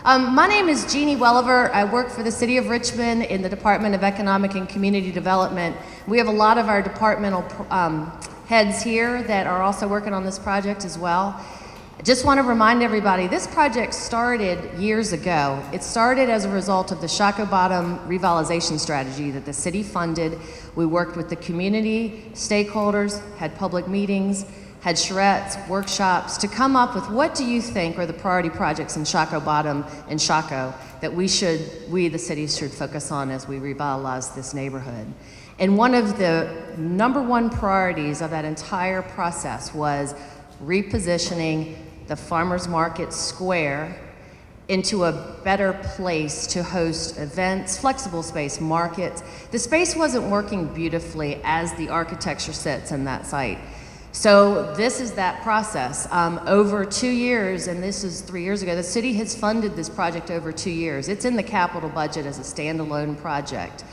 My name is Jeannie Welliver. I work for the City of Richmond in the Department of Economic and Community Development. We have a lot of our departmental heads here that are also working on this project as well. I just want to remind everybody, this project started years ago. It started as a result of the Shockoe Bottom revitalization strategy that the city funded. We worked with the community, stakeholders, had public meetings, had charrettes, workshops to come up with what do you think are the priority projects in Shockoe Bottom and Shockoe that we the city should focus on as we revitalize this neighborhood. And one of the #1 priorities of that entire process was repositioning the Farmers Market Square into a better place to host events, flexible space, markets. The space wasn't working beautifully as the architecture sits in that site. So this is that process. Over 2 years, and this is 3 years ago, the city has funded this project over 2 years. It's in the capital budget as a standalone project.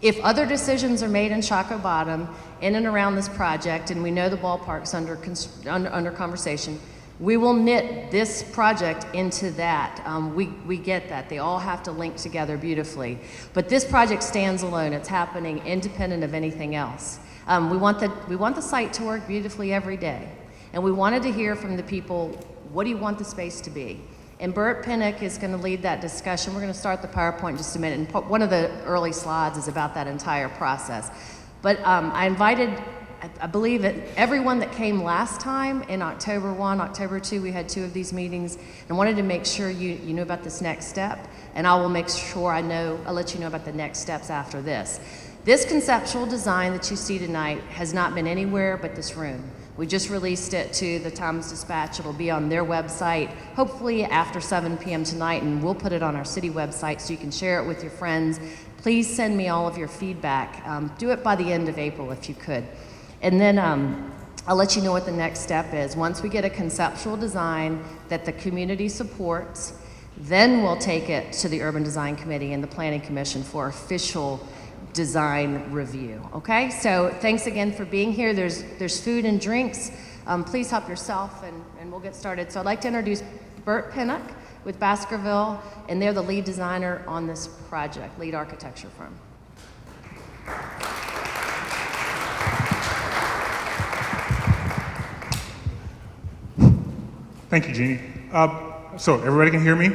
If other decisions are made in Shockoe Bottom, in and around this project, and we know the ballpark's under conversation, we will knit this project into that. We get that. They all have to link together beautifully. But this project stands alone. It's happening independent of anything else. We want the site to work beautifully every day. And we wanted to hear from the people, what do you want the space to be? And Burt Pinnock is going to lead that discussion. We're going to start the PowerPoint in just a minute. And one of the early slides is about that entire process. But I invited, I believe, everyone that came last time in October 1, October 2, we had 2 of these meetings, and wanted to make sure you knew about this next step. And I will make sure I'll let you know about the next steps after this. This conceptual design that you see tonight has not been anywhere but this room. We just released it to the Times-Dispatch. It'll be on their website, hopefully after 7 p.m. tonight, and we'll put it on our city website so you can share it with your friends. Please send me all of your feedback. Do it by the end of April if you could. And then I'll let you know what the next step is. Once we get a conceptual design that the community supports, then we'll take it to the Urban Design Committee and the Planning Commission for official design review. Okay, so thanks again for being here. There's food and drinks. Please help yourself, and we'll get started. So I'd like to introduce Burt Pinnock with Baskerville, and they're the lead designer on this project, lead architecture firm. Thank you, Jeannie. So everybody can hear me?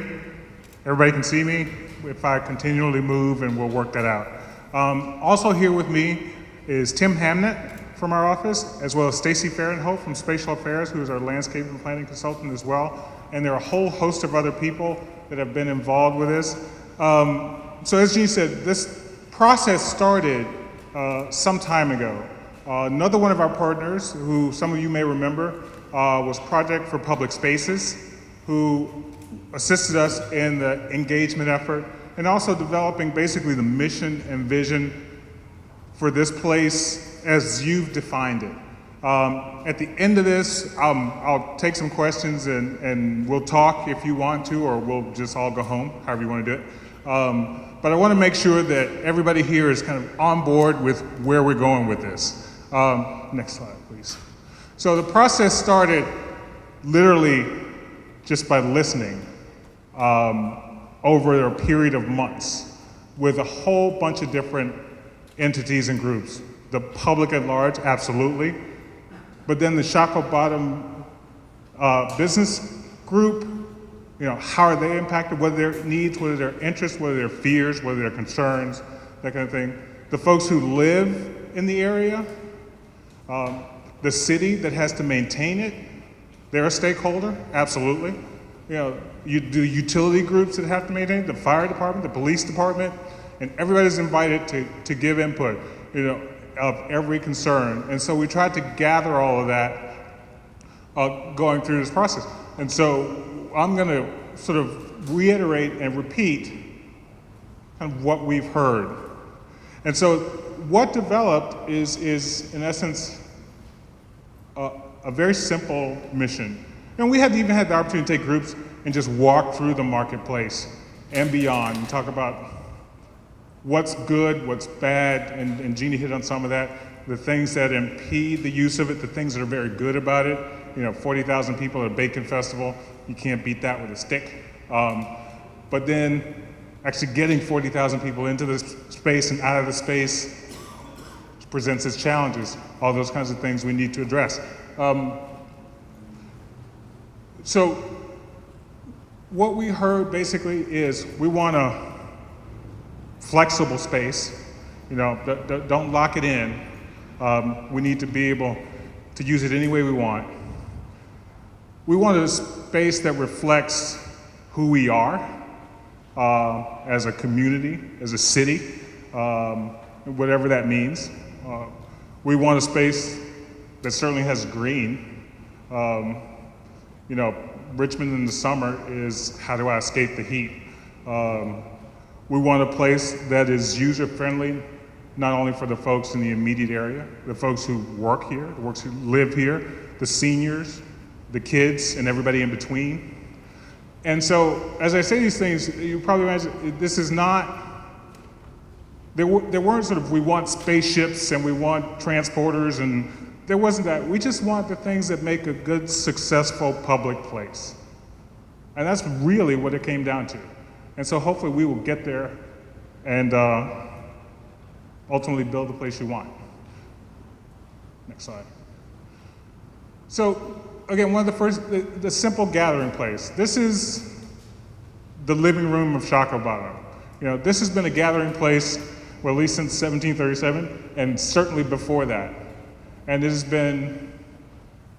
Everybody can see me? If I continually move, and we'll work that out. Also here with me is Tim Hamnett from our office, as well as Stacy Fahrenholt from Spatial Affairs, who is our landscape and planning consultant as well. And there are a whole host of other people that have been involved with this. So as Jeannie said, this process started some time ago. Another one of our partners, who some of you may remember, was Project for Public Spaces, who assisted us in the engagement effort and also developing basically the mission and vision for this place as you've defined it. At the end of this, I'll take some questions and we'll talk if you want to, or we'll just all go home, however you want to do it. But I want to make sure that everybody here is kind of on board with where we're going with this. Next slide, please. So the process started literally just by listening over a period of months with a whole bunch of different entities and groups. The public at large, absolutely. But then the Shockoe Bottom business group, how are they impacted? What are their needs? What are their interests? What are their fears? What are their concerns? That kind of thing. The folks who live in the area, the city that has to maintain it, they're a stakeholder, absolutely. You do utility groups that have to maintain it, the fire department, the police department, and everybody's invited to give input, of every concern. And so we tried to gather all of that going through this process. And so I'm going to sort of reiterate and repeat kind of what we've heard. And so what developed is in essence, a very simple mission. And we have even had the opportunity to take groups and just walk through the marketplace and beyond and talk about what's good, what's bad, and Jeannie hit on some of that, the things that impede the use of it, the things that are very good about it. 40,000 people at a bacon festival, you can't beat that with a stick. but then actually getting 40,000 people into this space and out of the space presents its challenges. All those kinds of things we need to address. So what we heard basically is we want a flexible space. Don't lock it in. We need to be able to use it any way we want. We want a space that reflects who we are as a community, as a city, whatever that means. We want a space that certainly has green. Richmond in the summer is how do I escape the heat? We want a place that is user-friendly, not only for the folks in the immediate area, the folks who work here, the folks who live here, the seniors, the kids, and everybody in between. And so, as I say these things, you probably imagine this is not, there weren't sort of, we want spaceships and we want transporters, and there wasn't that. We just want the things that make a good, successful public place. And that's really what it came down to. And so hopefully we will get there and ultimately build the place you want. Next slide. So again, one of the first, the simple gathering place. This is the living room of Shockoe Bottom. This has been a gathering place, well, at least since 1737, and certainly before that. And it has been,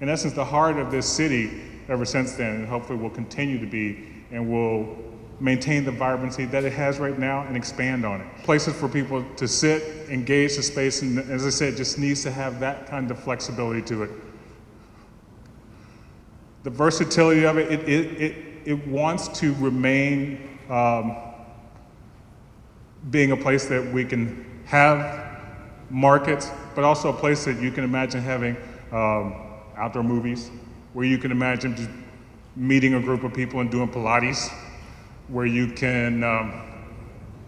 in essence, the heart of this city ever since then, and hopefully will continue to be, and will maintain the vibrancy that it has right now and expand on it. Places for people to sit, engage the space, and as I said, just needs to have that kind of flexibility to it. The versatility of it, it wants to remain being a place that we can have markets, but also a place that you can imagine having outdoor movies, where you can imagine just meeting a group of people and doing Pilates, where you can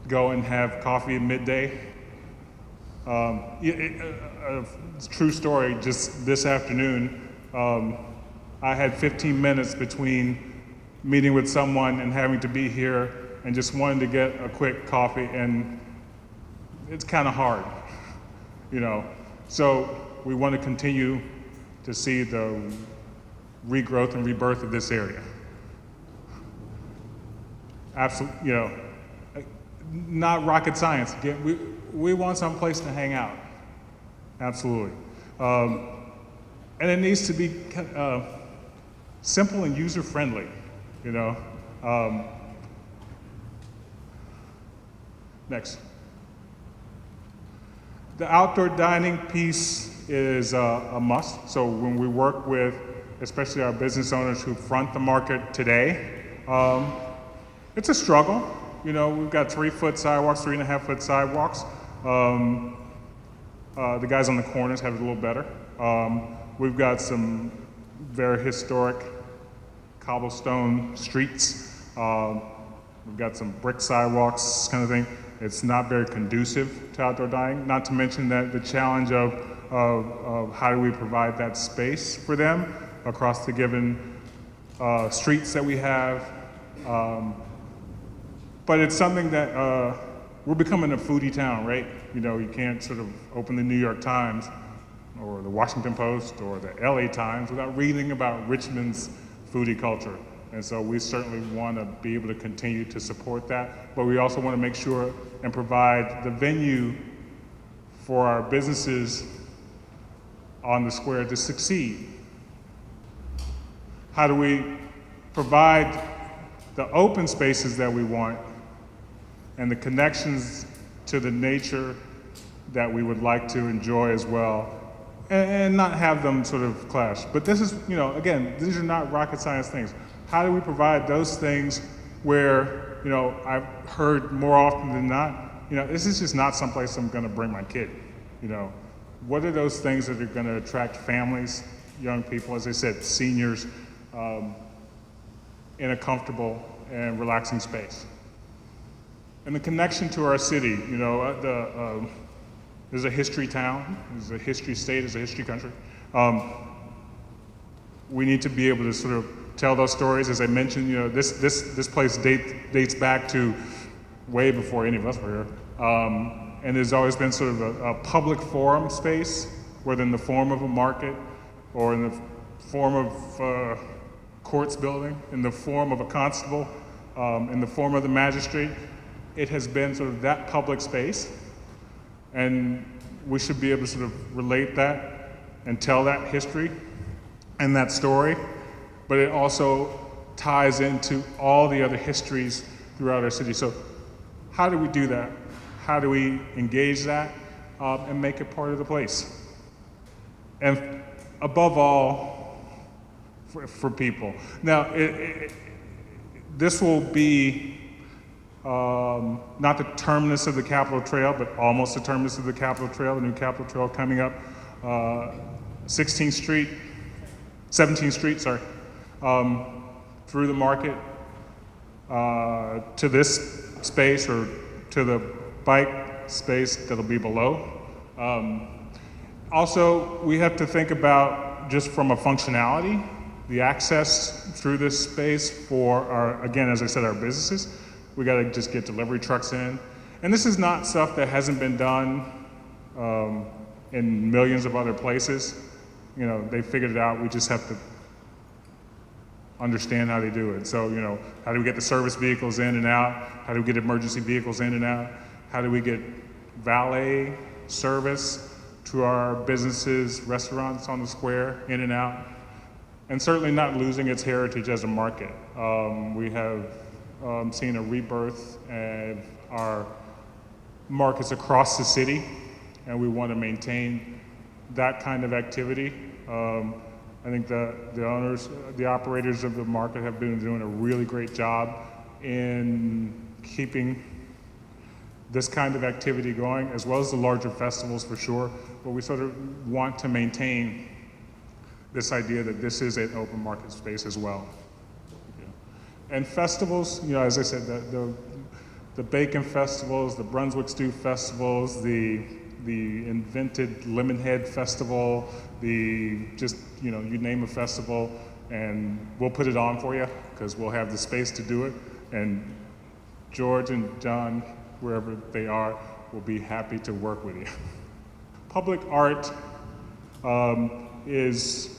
go and have coffee at midday. True story, just this afternoon, I had 15 minutes between meeting with someone and having to be here and just wanting to get a quick coffee, and it's kind of hard, So we want to continue to see the regrowth and rebirth of this area. Absolutely, not rocket science. Again, we want some place to hang out. Absolutely. And it needs to be simple and user-friendly, Next. The outdoor dining piece is a must. So when we work with, especially our business owners who front the market today, it's a struggle. We've got 3-foot sidewalks, 3.5-foot sidewalks. The guys on the corners have it a little better. We've got some very historic cobblestone streets. We've got some brick sidewalks, kind of thing. It's not very conducive to outdoor dining, not to mention that the challenge of how do we provide that space for them across the given streets that we have. But it's something that we're becoming a foodie town, right? You can't sort of open the New York Times or the Washington Post or the LA Times without reading about Richmond's foodie culture. And so we certainly want to be able to continue to support that, but we also want to make sure and provide the venue for our businesses on the square to succeed. How do we provide the open spaces that we want and the connections to the nature that we would like to enjoy as well, and not have them sort of clash? But this is, again, these are not rocket science things. How do we provide those things where, I've heard more often than not, this is just not someplace I'm going to bring my kid. What are those things that are going to attract families, young people, as I said, seniors, in a comfortable and relaxing space? And the connection to our city, there's a history town, there's a history state, there's a history country. We need to be able to sort of tell those stories. As I mentioned, you know, this place dates back to way before any of us were here. And there's always been sort of a public forum space, whether in the form of a market or in the form of courts building, in the form of a constable, in the form of the magistrate. It has been sort of that public space, and we should be able to sort of relate that and tell that history and that story, but it also ties into all the other histories throughout our city. So how do we do that? How do we engage that and make it part of the place? And above all, for people. Now, this will be not the terminus of the Capitol Trail, but almost the terminus of the Capitol Trail, the new Capitol Trail coming up 17th Street, sorry, through the market to this space or to the bike space that'll be below. Also, we have to think about just from a functionality, the access through this space for our, again, as I said, our businesses. We got to just get delivery trucks in. And this is not stuff that hasn't been done in millions of other places. You know, they figured it out. We just have to understand how they do it. So, you know, how do we get the service vehicles in and out? How do we get emergency vehicles in and out? How do we get valet service to our businesses, restaurants on the square, in and out? And certainly not losing its heritage as a market. We have seen a rebirth of our markets across the city, and we want to maintain that kind of activity. I think the owners, the operators of the market have been doing a really great job in keeping this kind of activity going, as well as the larger festivals for sure, but we sort of want to maintain this idea that this is an open market space as well. Yeah. And festivals, you know, as I said, the bacon festivals, the Brunswick Stew festivals, the invented Lemonhead Festival, just, you know, you name a festival, and we'll put it on for you, because we'll have the space to do it, and George and John, wherever they are, will be happy to work with you. Public art is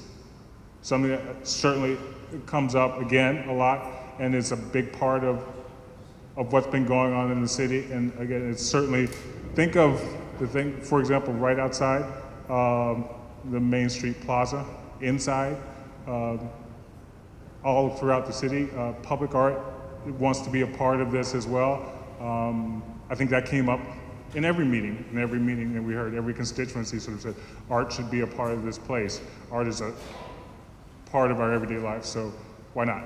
something that certainly comes up again a lot, and it's a big part of what's been going on in the city. And again, it's certainly, think of the thing, for example, right outside the Main Street Plaza, inside, all throughout the city, public art wants to be a part of this as well. I think that came up in every meeting that we heard, every constituency sort of said, art should be a part of this place. Art is a part of our everyday life, so why not?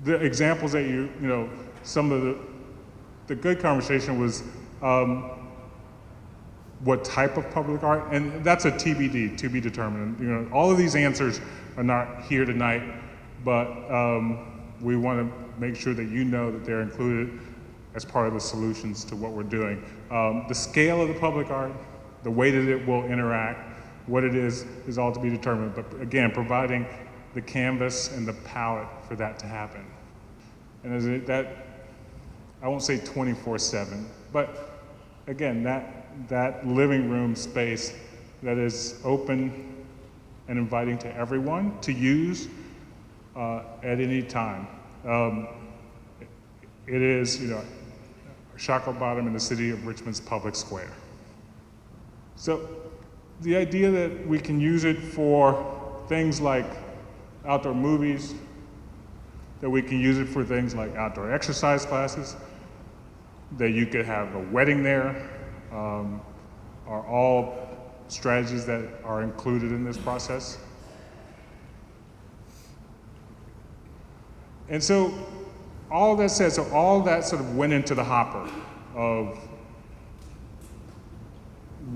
The examples that you know, some of the good conversation was what type of public art, and that's a TBD, to be determined. You know, all of these answers are not here tonight, but we want to make sure that you know that they're included as part of the solutions to what we're doing. The scale of the public art, the way that it will interact, what it is all to be determined. But again, providing the canvas and the palette for that to happen. And I won't say 24/7, but again, that living room space that is open and inviting to everyone to use at any time. It is, you know, Shockoe Bottom in the city of Richmond's public square. So the idea that we can use it for things like outdoor movies, that we can use it for things like outdoor exercise classes, that you could have a wedding there, are all strategies that are included in this process. And so all that said, so all that sort of went into the hopper of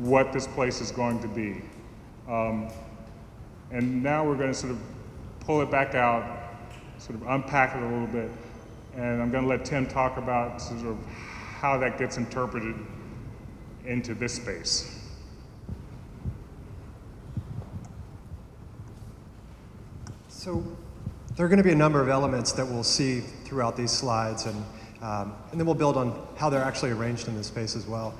what this place is going to be. And now we're going to sort of pull it back out, sort of unpack it a little bit, and I'm going to let Tim talk about sort of how that gets interpreted into this space. So There are going to be a number of elements that we'll see throughout these slides, and then we'll build on how they're actually arranged in this space as well.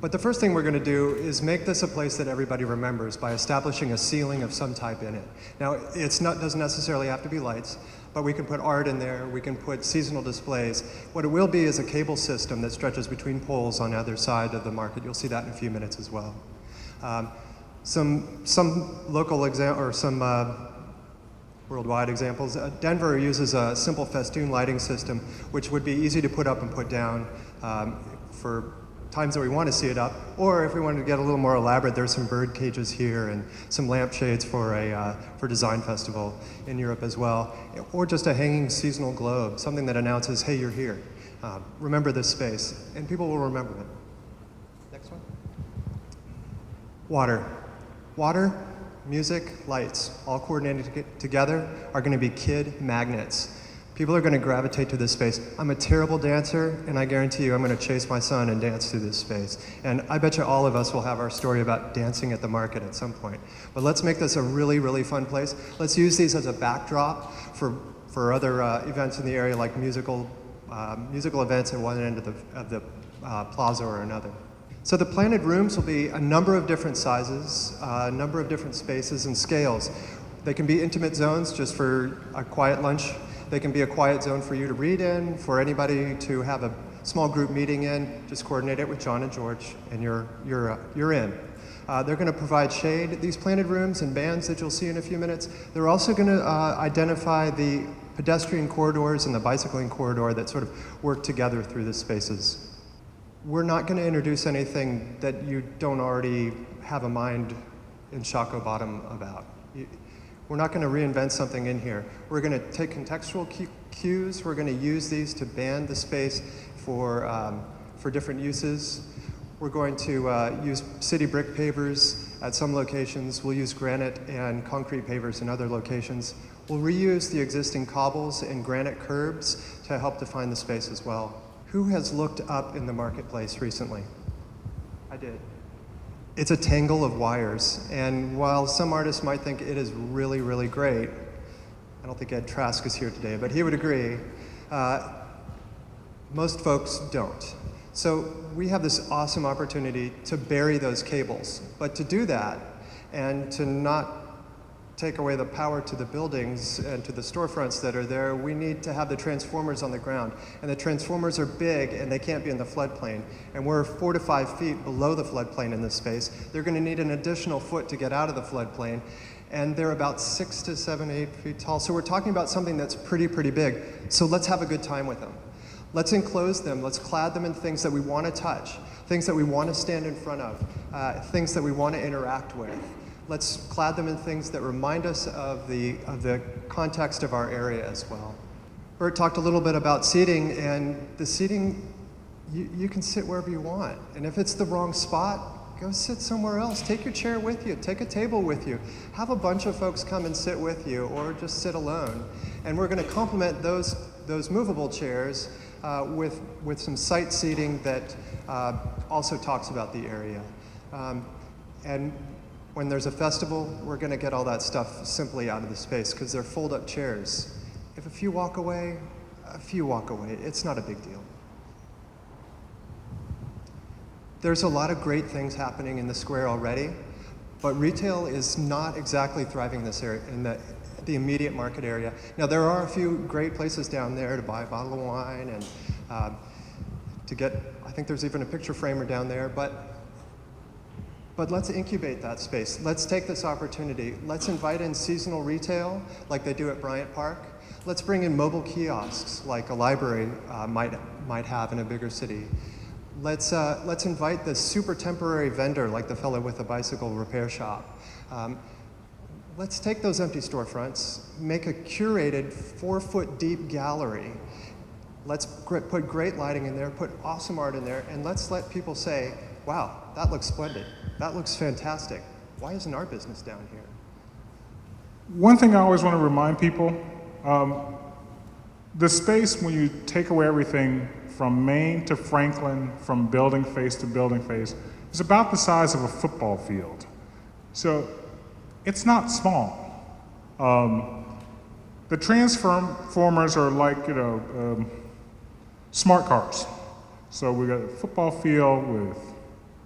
But the first thing we're going to do is make this a place that everybody remembers by establishing a ceiling of some type in it. Now, doesn't necessarily have to be lights, but we can put art in there, we can put seasonal displays. What it will be is a cable system that stretches between poles on either side of the market. You'll see that in a few minutes as well. Some local or some worldwide examples. Denver uses a simple festoon lighting system, which would be easy to put up and put down for times that we want to see it up, or if we wanted to get a little more elaborate, there's some bird cages here and some lampshades for Design Festival in Europe as well, or just a hanging seasonal globe, something that announces, hey, you're here. Remember this space, and people will remember it. Next one. Water, music, lights, all coordinated together are going to be kid magnets. People are going to gravitate to this space. I'm a terrible dancer, and I guarantee you I'm going to chase my son and dance through this space. And I bet you all of us will have our story about dancing at the market at some point. But let's make this a really, really fun place. Let's use these as a backdrop for other events in the area, like musical events at one end of the plaza or another. So the planted rooms will be a number of different sizes, a number of different spaces and scales. They can be intimate zones just for a quiet lunch. They can be a quiet zone for you to read in, for anybody to have a small group meeting in. Just coordinate it with John and George, and you're in. They're going to provide shade. These planted rooms and bands that you'll see in a few minutes, they're also going to identify the pedestrian corridors and the bicycling corridor that sort of work together through the spaces. We're not going to introduce anything that you don't already have a mind in Shockoe Bottom about. We're not going to reinvent something in here. We're going to take contextual cues. We're going to use these to band the space for different uses. We're going to use city brick pavers at some locations. We'll use granite and concrete pavers in other locations. We'll reuse the existing cobbles and granite curbs to help define the space as well. Who has looked up in the marketplace recently? I did. It's a tangle of wires, and while some artists might think it is really, really great, I don't think Ed Trask is here today, but he would agree, most folks don't. So we have this awesome opportunity to bury those cables, but to do that, and to not take away the power to the buildings and to the storefronts that are there, we need to have the transformers on the ground. And the transformers are big and they can't be in the floodplain. And we're 4 to 5 feet below the floodplain in this space. They're going to need an additional foot to get out of the floodplain. And they're about 6 to 7, 8 feet tall. So we're talking about something that's pretty big. So let's have a good time with them. Let's enclose them. Let's clad them in things that we want to touch, things that we want to stand in front of, things that we want to interact with. Let's clad them in things that remind us of the context of our area as well. Bert talked a little bit about seating, and the seating, you can sit wherever you want. And if it's the wrong spot, go sit somewhere else. Take your chair with you, take a table with you. Have a bunch of folks come and sit with you, or just sit alone. And we're going to complement those movable chairs with some site seating that also talks about the area. And when there's a festival, we're going to get all that stuff simply out of the space because they're fold-up chairs. If a few walk away, it's not a big deal. There's a lot of great things happening in the square already, but retail is not exactly thriving in this area, in the immediate market area. Now, there are a few great places down there to buy a bottle of wine and to get, I think there's even a picture framer down there, but let's incubate that space. Let's take this opportunity. Let's invite in seasonal retail like they do at Bryant Park. Let's bring in mobile kiosks like a library might have in a bigger city. Let's invite the super temporary vendor like the fellow with the bicycle repair shop. Let's take those empty storefronts, make a curated 4-foot deep gallery. Let's put great lighting in there, put awesome art in there, and let's let people say, wow, that looks splendid. That looks fantastic. Why isn't our business down here? One thing I always want to remind people, the space when you take away everything from Main to Franklin, from building face to building face, is about the size of a football field. So it's not small. The transformers are like, smart cars. So we got a football field with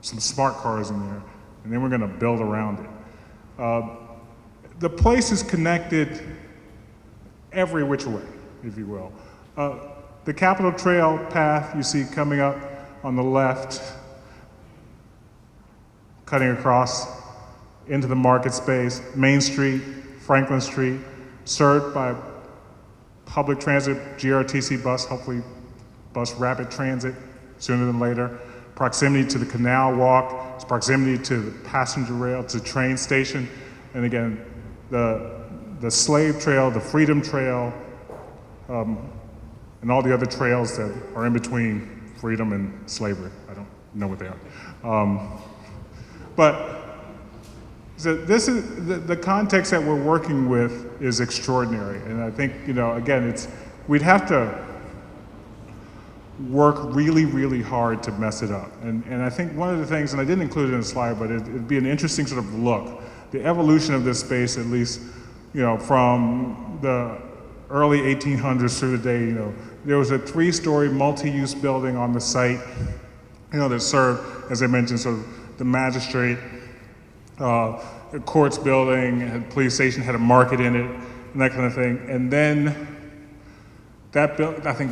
some smart cars in there, and then we're going to build around it. The place is connected every which way, if you will. The Capitol Trail path you see coming up on the left, cutting across into the market space, Main Street, Franklin Street, served by public transit, GRTC bus, hopefully bus rapid transit sooner than later. Proximity to the Canal Walk, it's proximity to the passenger rail, to the train station, and again, the Slave Trail, the Freedom Trail, and all the other trails that are in between freedom and slavery. I don't know what they are. But so this is the context that we're working with is extraordinary, and I think again we'd have to work really, really hard to mess it up. And I think one of the things, and I didn't include it in the slide, but it'd be an interesting sort of look, the evolution of this space, at least from the early 1800s through the day. There was a 3-story multi-use building on the site, that served, as I mentioned, sort of the magistrate. The courts building, had a police station, had a market in it, and that kind of thing. And then that building, I think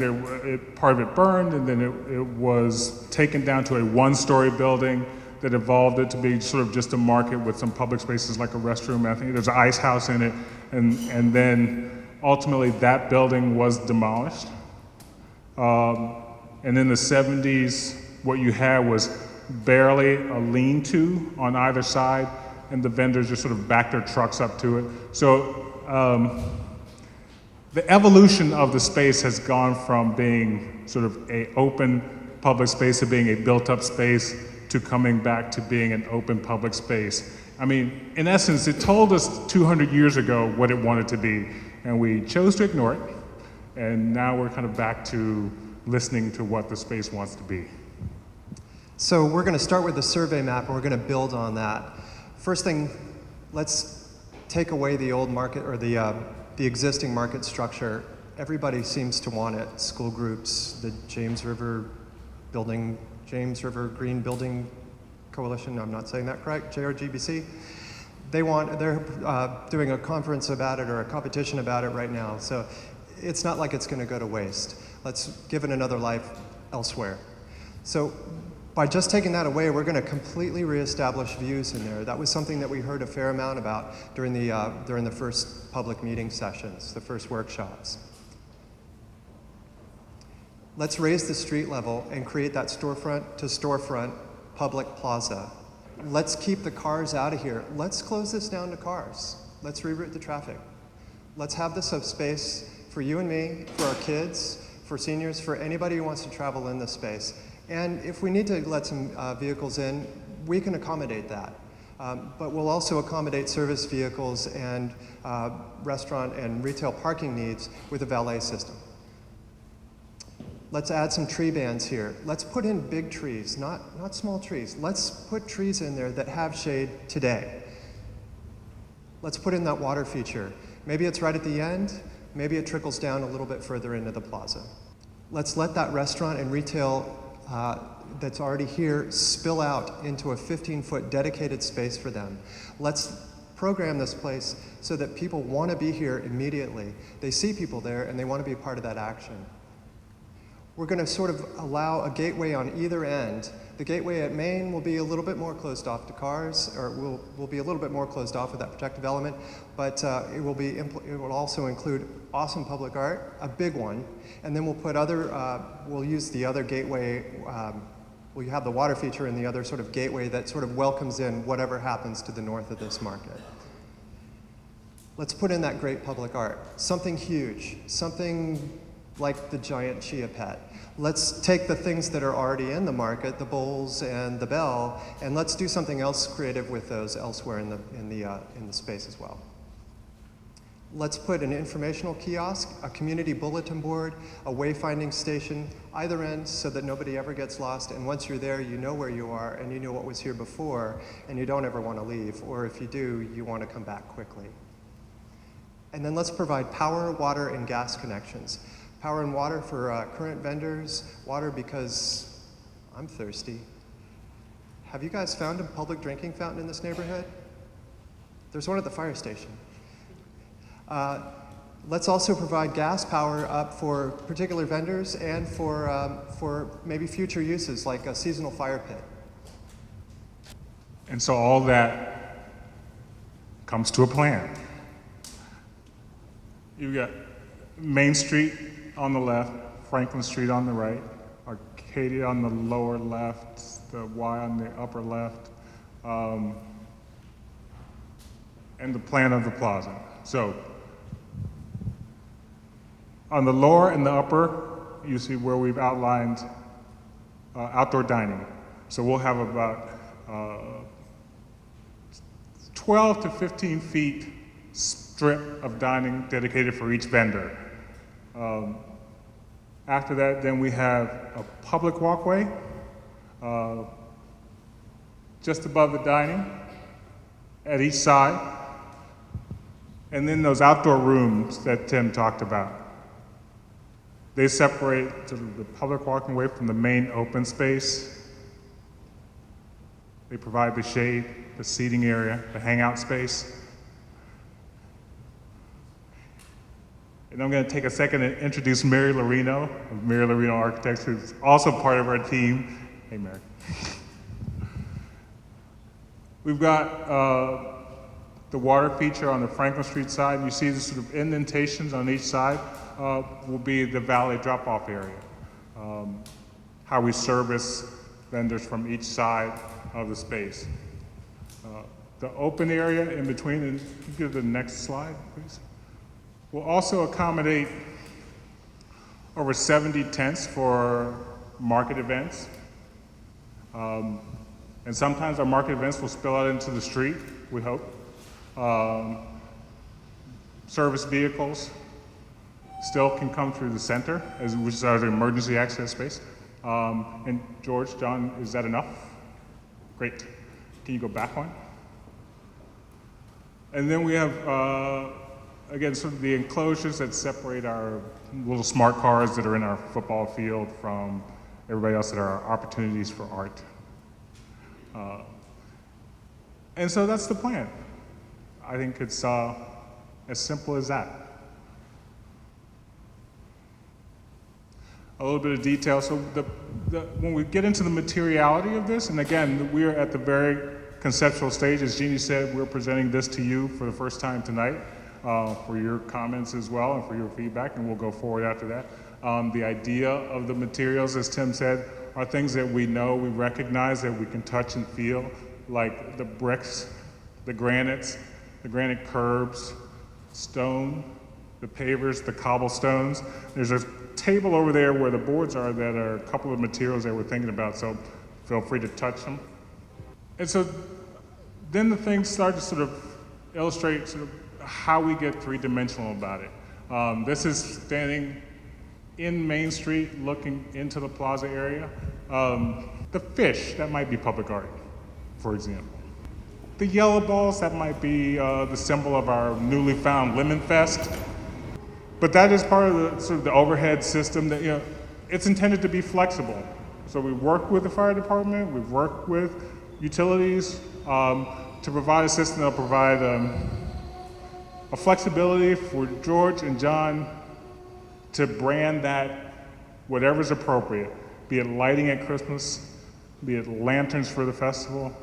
part of it burned, and then it was taken down to a 1-story building that evolved it to be sort of just a market with some public spaces like a restroom. I think there's an ice house in it, and then ultimately that building was demolished. And in the 70s, what you had was barely a lean-to on either side, and the vendors just sort of backed their trucks up to it. So the evolution of the space has gone from being sort of an open public space to being a built-up space to coming back to being an open public space. I mean, in essence, it told us 200 years ago what it wanted to be, and we chose to ignore it, and now we're kind of back to listening to what the space wants to be. So we're going to start with the survey map, and we're going to build on that. First thing, let's take away the old market or the existing market structure. Everybody seems to want it. School groups, the James River Green Building Coalition, I'm not saying that correct, JRGBC. They're doing a conference about it or a competition about it right now. So it's not like it's going to go to waste. Let's give it another life elsewhere. So by just taking that away, we're going to completely reestablish views in there. That was something that we heard a fair amount about during the first public meeting sessions, the first workshops. Let's raise the street level and create that storefront to storefront public plaza. Let's keep the cars out of here. Let's close this down to cars. Let's reroute the traffic. Let's have this a space for you and me, for our kids, for seniors, for anybody who wants to travel in this space. And if we need to let some vehicles in, we can accommodate that. But we'll also accommodate service vehicles and restaurant and retail parking needs with a valet system. Let's add some tree bands here. Let's put in big trees, not small trees. Let's put trees in there that have shade today. Let's put in that water feature. Maybe it's right at the end, maybe it trickles down a little bit further into the plaza. Let's let that restaurant and retail that's already here spill out into a 15-foot dedicated space for them. Let's program this place so that people want to be here immediately. They see people there and they want to be a part of that action. We're going to sort of allow a gateway on either end. The gateway at Main will be a little bit more closed off to cars, or will be a little bit more closed off with that protective element, but it will also include awesome public art, a big one, and then we'll put we'll use the other gateway, we'll have the water feature and the other sort of gateway that sort of welcomes in whatever happens to the north of this market. Let's put in that great public art, something huge, something like the giant chia pet. Let's take the things that are already in the market, the bowls and the bell, and let's do something else creative with those elsewhere in the space as well. Let's put an informational kiosk, a community bulletin board, a wayfinding station, either end so that nobody ever gets lost, and once you're there, you know where you are and you know what was here before, and you don't ever want to leave, or if you do, you want to come back quickly. And then let's provide power, water, and gas connections. Power and water for current vendors, water because I'm thirsty. Have you guys found a public drinking fountain in this neighborhood? There's one at the fire station. Let's also provide gas power up for particular vendors and for maybe future uses like a seasonal fire pit. And so all that comes to a plan. You've got Main Street on the left, Franklin Street on the right, Arcadia on the lower left, the Y on the upper left, and the plan of the plaza. So on the lower and the upper, you see where we've outlined outdoor dining. So we'll have about 12 to 15 feet strip of dining dedicated for each vendor. After that, then we have a public walkway just above the dining at each side, and then those outdoor rooms that Tim talked about. They separate sort of the public walking way from the main open space. They provide the shade, the seating area, the hangout space. And I'm going to take a second and introduce Mary Lorino of Mary Lorino Architects, who's also part of our team. Hey, Mary. We've got the water feature on the Franklin Street side. You see the sort of indentations on each side will be the valley drop-off area. How we service vendors from each side of the space. The open area in between, and can you go to the next slide, please? Will also accommodate over 70 tents for market events. And sometimes our market events will spill out into the street, we hope. Service vehicles still can come through the center, which is our emergency access space. And George, John, is that enough? Great. Can you go back one? And then we have, again, sort of the enclosures that separate our little smart cars that are in our football field from everybody else that are opportunities for art. And so that's the plan. I think it's as simple as that. A little bit of detail. So when we get into the materiality of this, and again, we are at the very conceptual stage. As Jeannie said, we're presenting this to you for the first time tonight for your comments as well and for your feedback, and we'll go forward after that. The idea of the materials, as Tim said, are things that we know, we recognize, that we can touch and feel, like the bricks, the granite curbs, stone, the pavers, the cobblestones. There's a table over there where the boards are that are a couple of materials that we're thinking about, so feel free to touch them. And so then the things start to sort of illustrate sort of how we get three-dimensional about it. This is standing in Main Street looking into the plaza area. The fish, that might be public art, for example. The yellow balls, that might be the symbol of our newly found Lemon Fest. But that is part of the sort of the overhead system that, it's intended to be flexible. So we work with the fire department, we've worked with utilities to provide a system that'll provide a flexibility for George and John to brand that whatever's appropriate, be it lighting at Christmas, be it lanterns for the festival,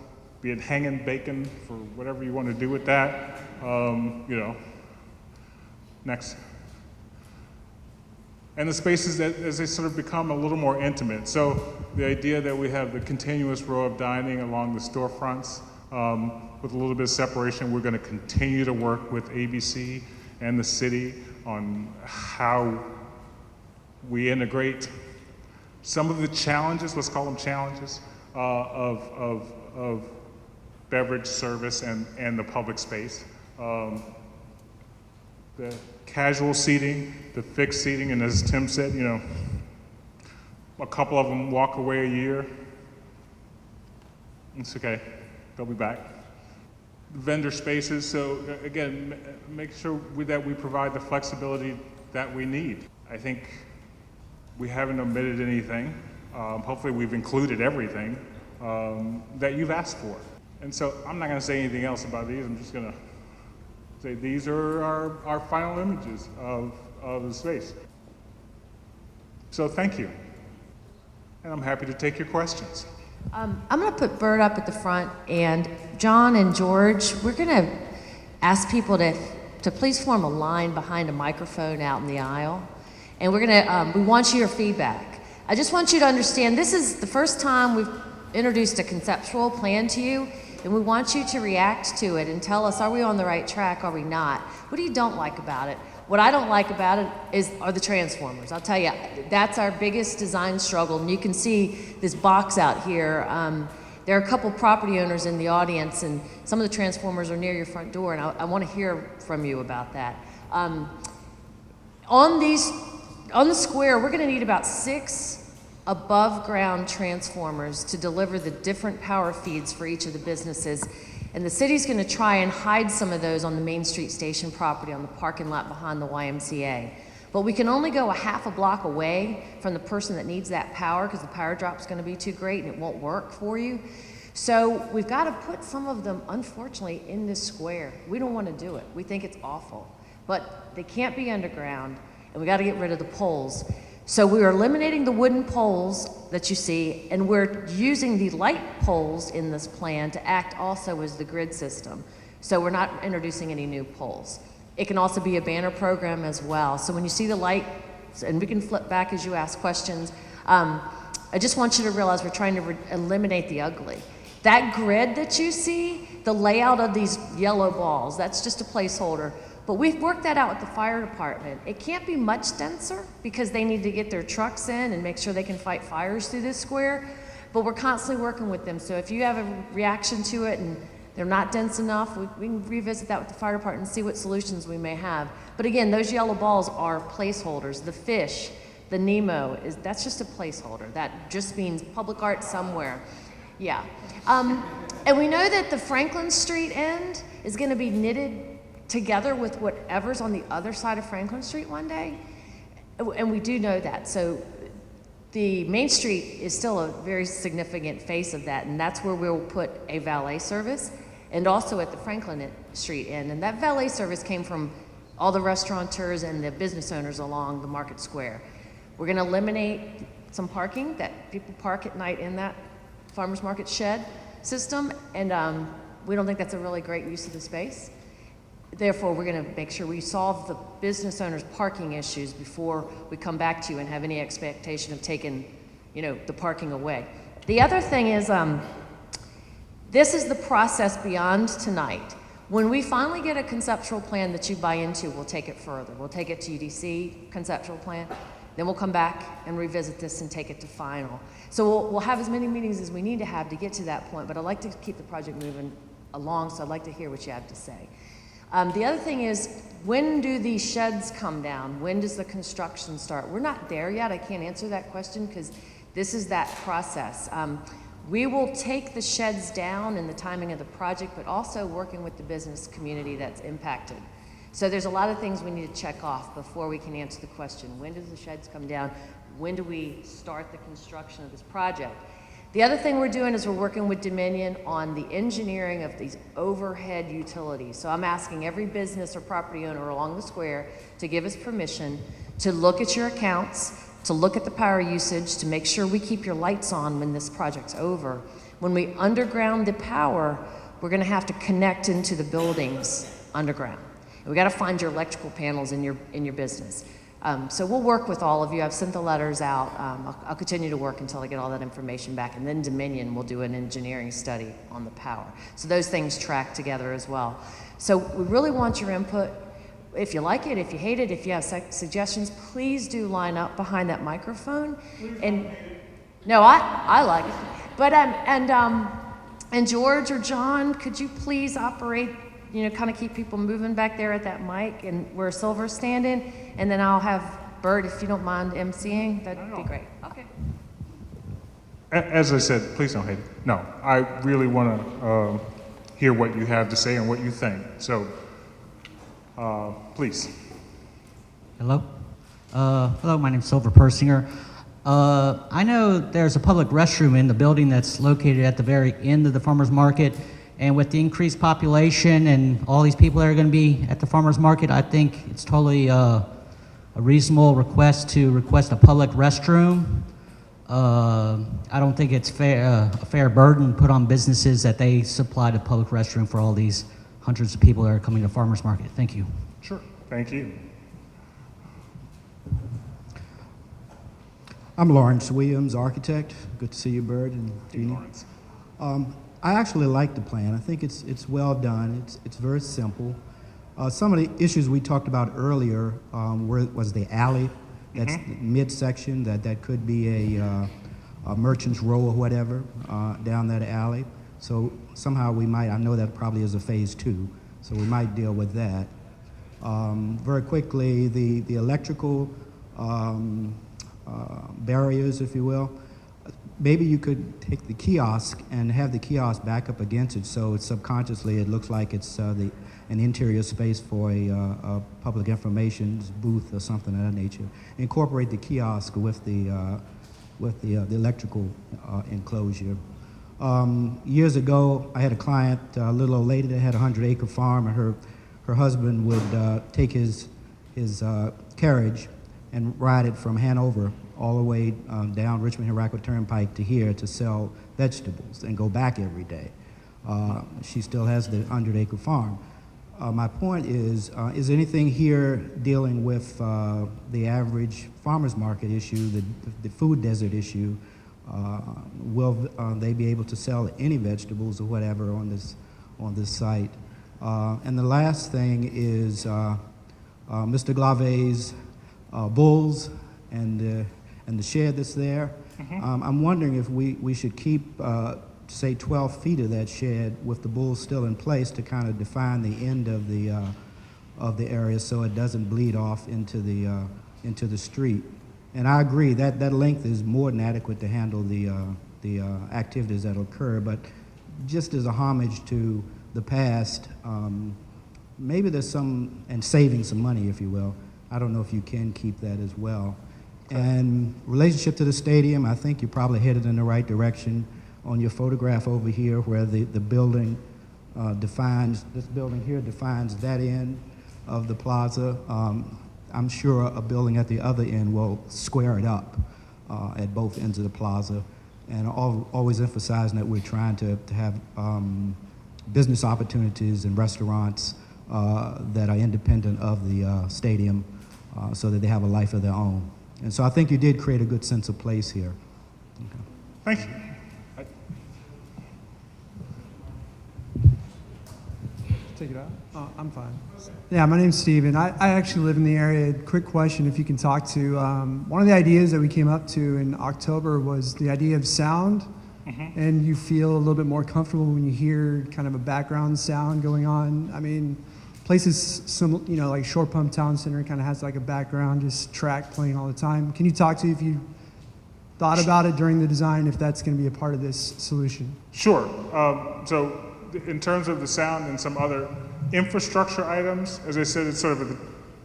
be it hanging bacon for whatever you want to do with that. Next. And the spaces that, as they sort of become a little more intimate. So the idea that we have the continuous row of dining along the storefronts with a little bit of separation, we're going to continue to work with ABC and the city on how we integrate some of the challenges, let's call them challenges, of beverage service and the public space. The casual seating, the fixed seating, and as Tim said, a couple of them walk away a year. It's okay, they'll be back. vendor spaces. So again, make sure that we provide the flexibility that we need. I think we haven't omitted anything. Hopefully we've included everything that you've asked for. And so I'm not going to say anything else about these. I'm just going to say these are our final images of the space. So thank you. And I'm happy to take your questions. I'm going to put Bert up at the front, and John and George, we're going to ask people to please form a line behind a microphone out in the aisle. And we're going to, we want your feedback. I just want you to understand this is the first time we've introduced a conceptual plan to you, and we want you to react to it and tell us, are we on the right track, are we not? What do you don't like about it? What I don't like about it are the transformers. I'll tell you, that's our biggest design struggle. And you can see this box out here. There are a couple property owners in the audience, and some of the transformers are near your front door, and I want to hear from you about that. On the square, we're going to need about 6 above-ground transformers to deliver the different power feeds for each of the businesses. And the city's going to try and hide some of those on the Main Street Station property on the parking lot behind the YMCA. But we can only go a half a block away from the person that needs that power because the power drop's going to be too great and it won't work for you. So we've got to put some of them, unfortunately, in this square. We don't want to do it. We think it's awful. But they can't be underground, and we got to get rid of the poles. So we are eliminating the wooden poles that you see, and we're using the light poles in this plan to act also as the grid system. So we're not introducing any new poles. It can also be a banner program as well. So when you see the light, and we can flip back as you ask questions, I just want you to realize we're trying to eliminate the ugly. That grid that you see, the layout of these yellow balls, that's just a placeholder. But we've worked that out with the fire department. It can't be much denser because they need to get their trucks in and make sure they can fight fires through this square. But we're constantly working with them. So if you have a reaction to it and they're not dense enough, we can revisit that with the fire department and see what solutions we may have. But again, those yellow balls are placeholders. The fish, the Nemo, that's just a placeholder. That just means public art somewhere. Yeah. And we know that the Franklin Street end is going to be knitted together with whatever's on the other side of Franklin Street one day. And we do know that. So the Main Street is still a very significant face of that, and that's where we'll put a valet service, and also at the Franklin Street end. And that valet service came from all the restaurateurs and the business owners along the Market Square. We're going to eliminate some parking that people park at night in that farmers market shed system, and we don't think that's a really great use of the space. Therefore, we're going to make sure we solve the business owners' parking issues before we come back to you and have any expectation of taking, the parking away. The other thing is, this is the process beyond tonight. When we finally get a conceptual plan that you buy into, we'll take it further. We'll take it to UDC, conceptual plan. Then we'll come back and revisit this and take it to final. So we'll have as many meetings as we need to have to get to that point, but I'd like to keep the project moving along, so I'd like to hear what you have to say. The other thing is, when do these sheds come down? When does the construction start? We're not there yet. I can't answer that question because this is that process. We will take the sheds down in the timing of the project, but also working with the business community that's impacted. So there's a lot of things we need to check off before we can answer the question. When does the sheds come down? When do we start the construction of this project? The other thing we're doing is we're working with Dominion on the engineering of these overhead utilities. So I'm asking every business or property owner along the square to give us permission to look at your accounts, to look at the power usage, to make sure we keep your lights on when this project's over. When we underground the power, we're gonna have to connect into the buildings underground. And we gotta find your electrical panels in your business. So we'll work with all of you. I've sent the letters out. I'll continue to work until I get all that information back. And then Dominion will do an engineering study on the power. So those things track together as well. So we really want your input. If you like it, if you hate it, if you have suggestions, please do line up behind that microphone. And no, I like it. But and George or John, could you please operate, kind of keep people moving back there at that mic and where Silver's standing, and then I'll have Bert, if you don't mind emceeing, that'd be great. Okay. As I said, please don't hate it. No, I really want to hear what you have to say and what you think. So, please. Hello. Hello, my name's Silver Persinger. I know there's a public restroom in the building that's located at the very end of the farmer's market, and with the increased population and all these people that are going to be at the farmer's market, I think it's totally a reasonable request to request a public restroom. I don't think it's a fair burden put on businesses that they supply the public restroom for all these hundreds of people that are coming to farmer's market. Thank you. Sure. Thank you. I'm Lawrence Williams, architect. Good to see you, Bird and Jeannie. Lawrence. I actually like the plan. I think it's well done. It's very simple. Some of the issues we talked about earlier was the alley. That's the midsection. That could be a merchant's row or whatever down that alley. So somehow we might. I know that probably is a phase 2. So we might deal with that. Very quickly, the electrical barriers, if you will. Maybe you could take the kiosk and have the kiosk back up against it, so it's subconsciously it looks like it's an interior space for a public information booth or something of that nature. Incorporate the kiosk with the electrical enclosure. Years ago, I had a client, a little old lady that had a 100-acre farm, and her husband would take his carriage and ride it from Hanover all the way down Richmond-Henrico Turnpike to here to sell vegetables and go back every day. She still has the 100-acre farm. My point is anything here dealing with the average farmer's market issue, the food desert issue? Will they be able to sell any vegetables or whatever on this site? And the last thing is Mr. Glave's bulls and the shed that's there. I'm wondering if we should keep, say, 12 feet of that shed with the bulls still in place to kind of define the end of the area so it doesn't bleed off into the street. And I agree that length is more than adequate to handle the activities that occur. But just as a homage to the past, maybe there's and saving some money, if you will. I don't know if you can keep that as well. And relationship to the stadium, I think you're probably headed in the right direction on your photograph over here where the building this building here defines that end of the plaza. I'm sure a building at the other end will square it up at both ends of the plaza. And always emphasizing that we're trying to have business opportunities and restaurants that are independent of the stadium so that they have a life of their own. And so I think you did create a good sense of place here. Okay. Thank you. Take it out? I'm fine. Yeah, my name's Steven. I actually live in the area. Quick question, if you can talk to. One of the ideas that we came up to in October was the idea of sound. And you feel a little bit more comfortable when you hear kind of a background sound going on. I mean, places, like Shore Pump Town Center kind of has like a background, just track playing all the time. Can you talk to if you thought about it during the design, if that's going to be a part of this solution? Sure. So in terms of the sound and some other infrastructure items, as I said, it's sort of,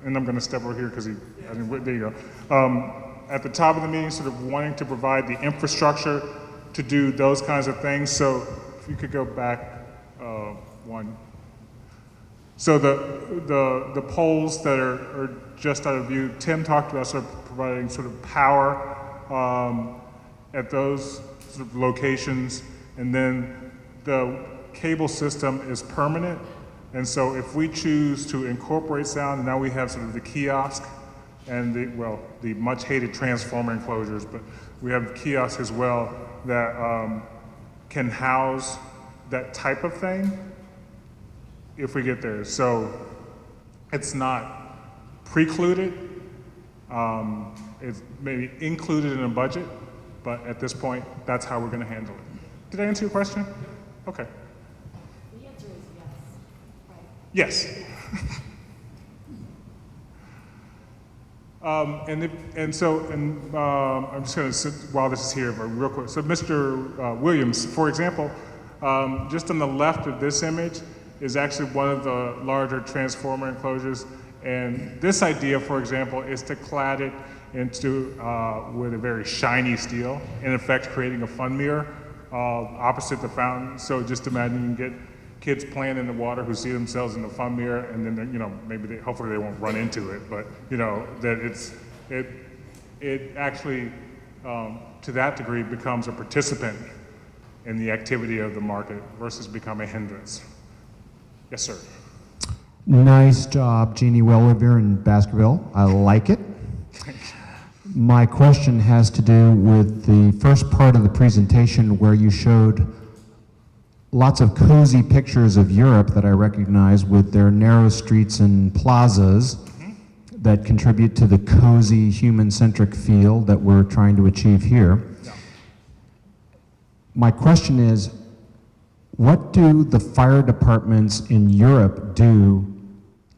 and I'm going to step over here because there you go. At the top of the meeting, sort of wanting to provide the infrastructure to do those kinds of things. So if you could go back one. So the poles that are just out of view, Tim talked about sort of providing sort of power at those sort of locations, and then the cable system is permanent. And so if we choose to incorporate sound, and now we have sort of the kiosk and the much hated transformer enclosures, but we have kiosks as well that can house that type of thing if we get there. So it's not precluded, it's maybe included in a budget, but at this point, that's how we're gonna handle it. Did I answer your question? Okay. The answer is yes, right? Yes. I'm just going to, while this is here, but real quick. So Mr. Williams, for example, Just on the left of this image is actually one of the larger transformer enclosures. And this idea, for example, is to clad it into with a very shiny steel, in effect creating a fun mirror opposite the fountain. So just imagine you can get kids playing in the water who see themselves in the fun mirror, and then maybe hopefully they won't run into it, but that it actually to that degree becomes a participant in the activity of the market versus become a hindrance. Yes, sir. Nice job, Jeannie Welliver in Baskerville. I like it. My question has to do with the first part of the presentation where you showed lots of cozy pictures of Europe that I recognize with their narrow streets and plazas that contribute to the cozy human-centric feel that we're trying to achieve here. Yeah. My question is, what do the fire departments in Europe do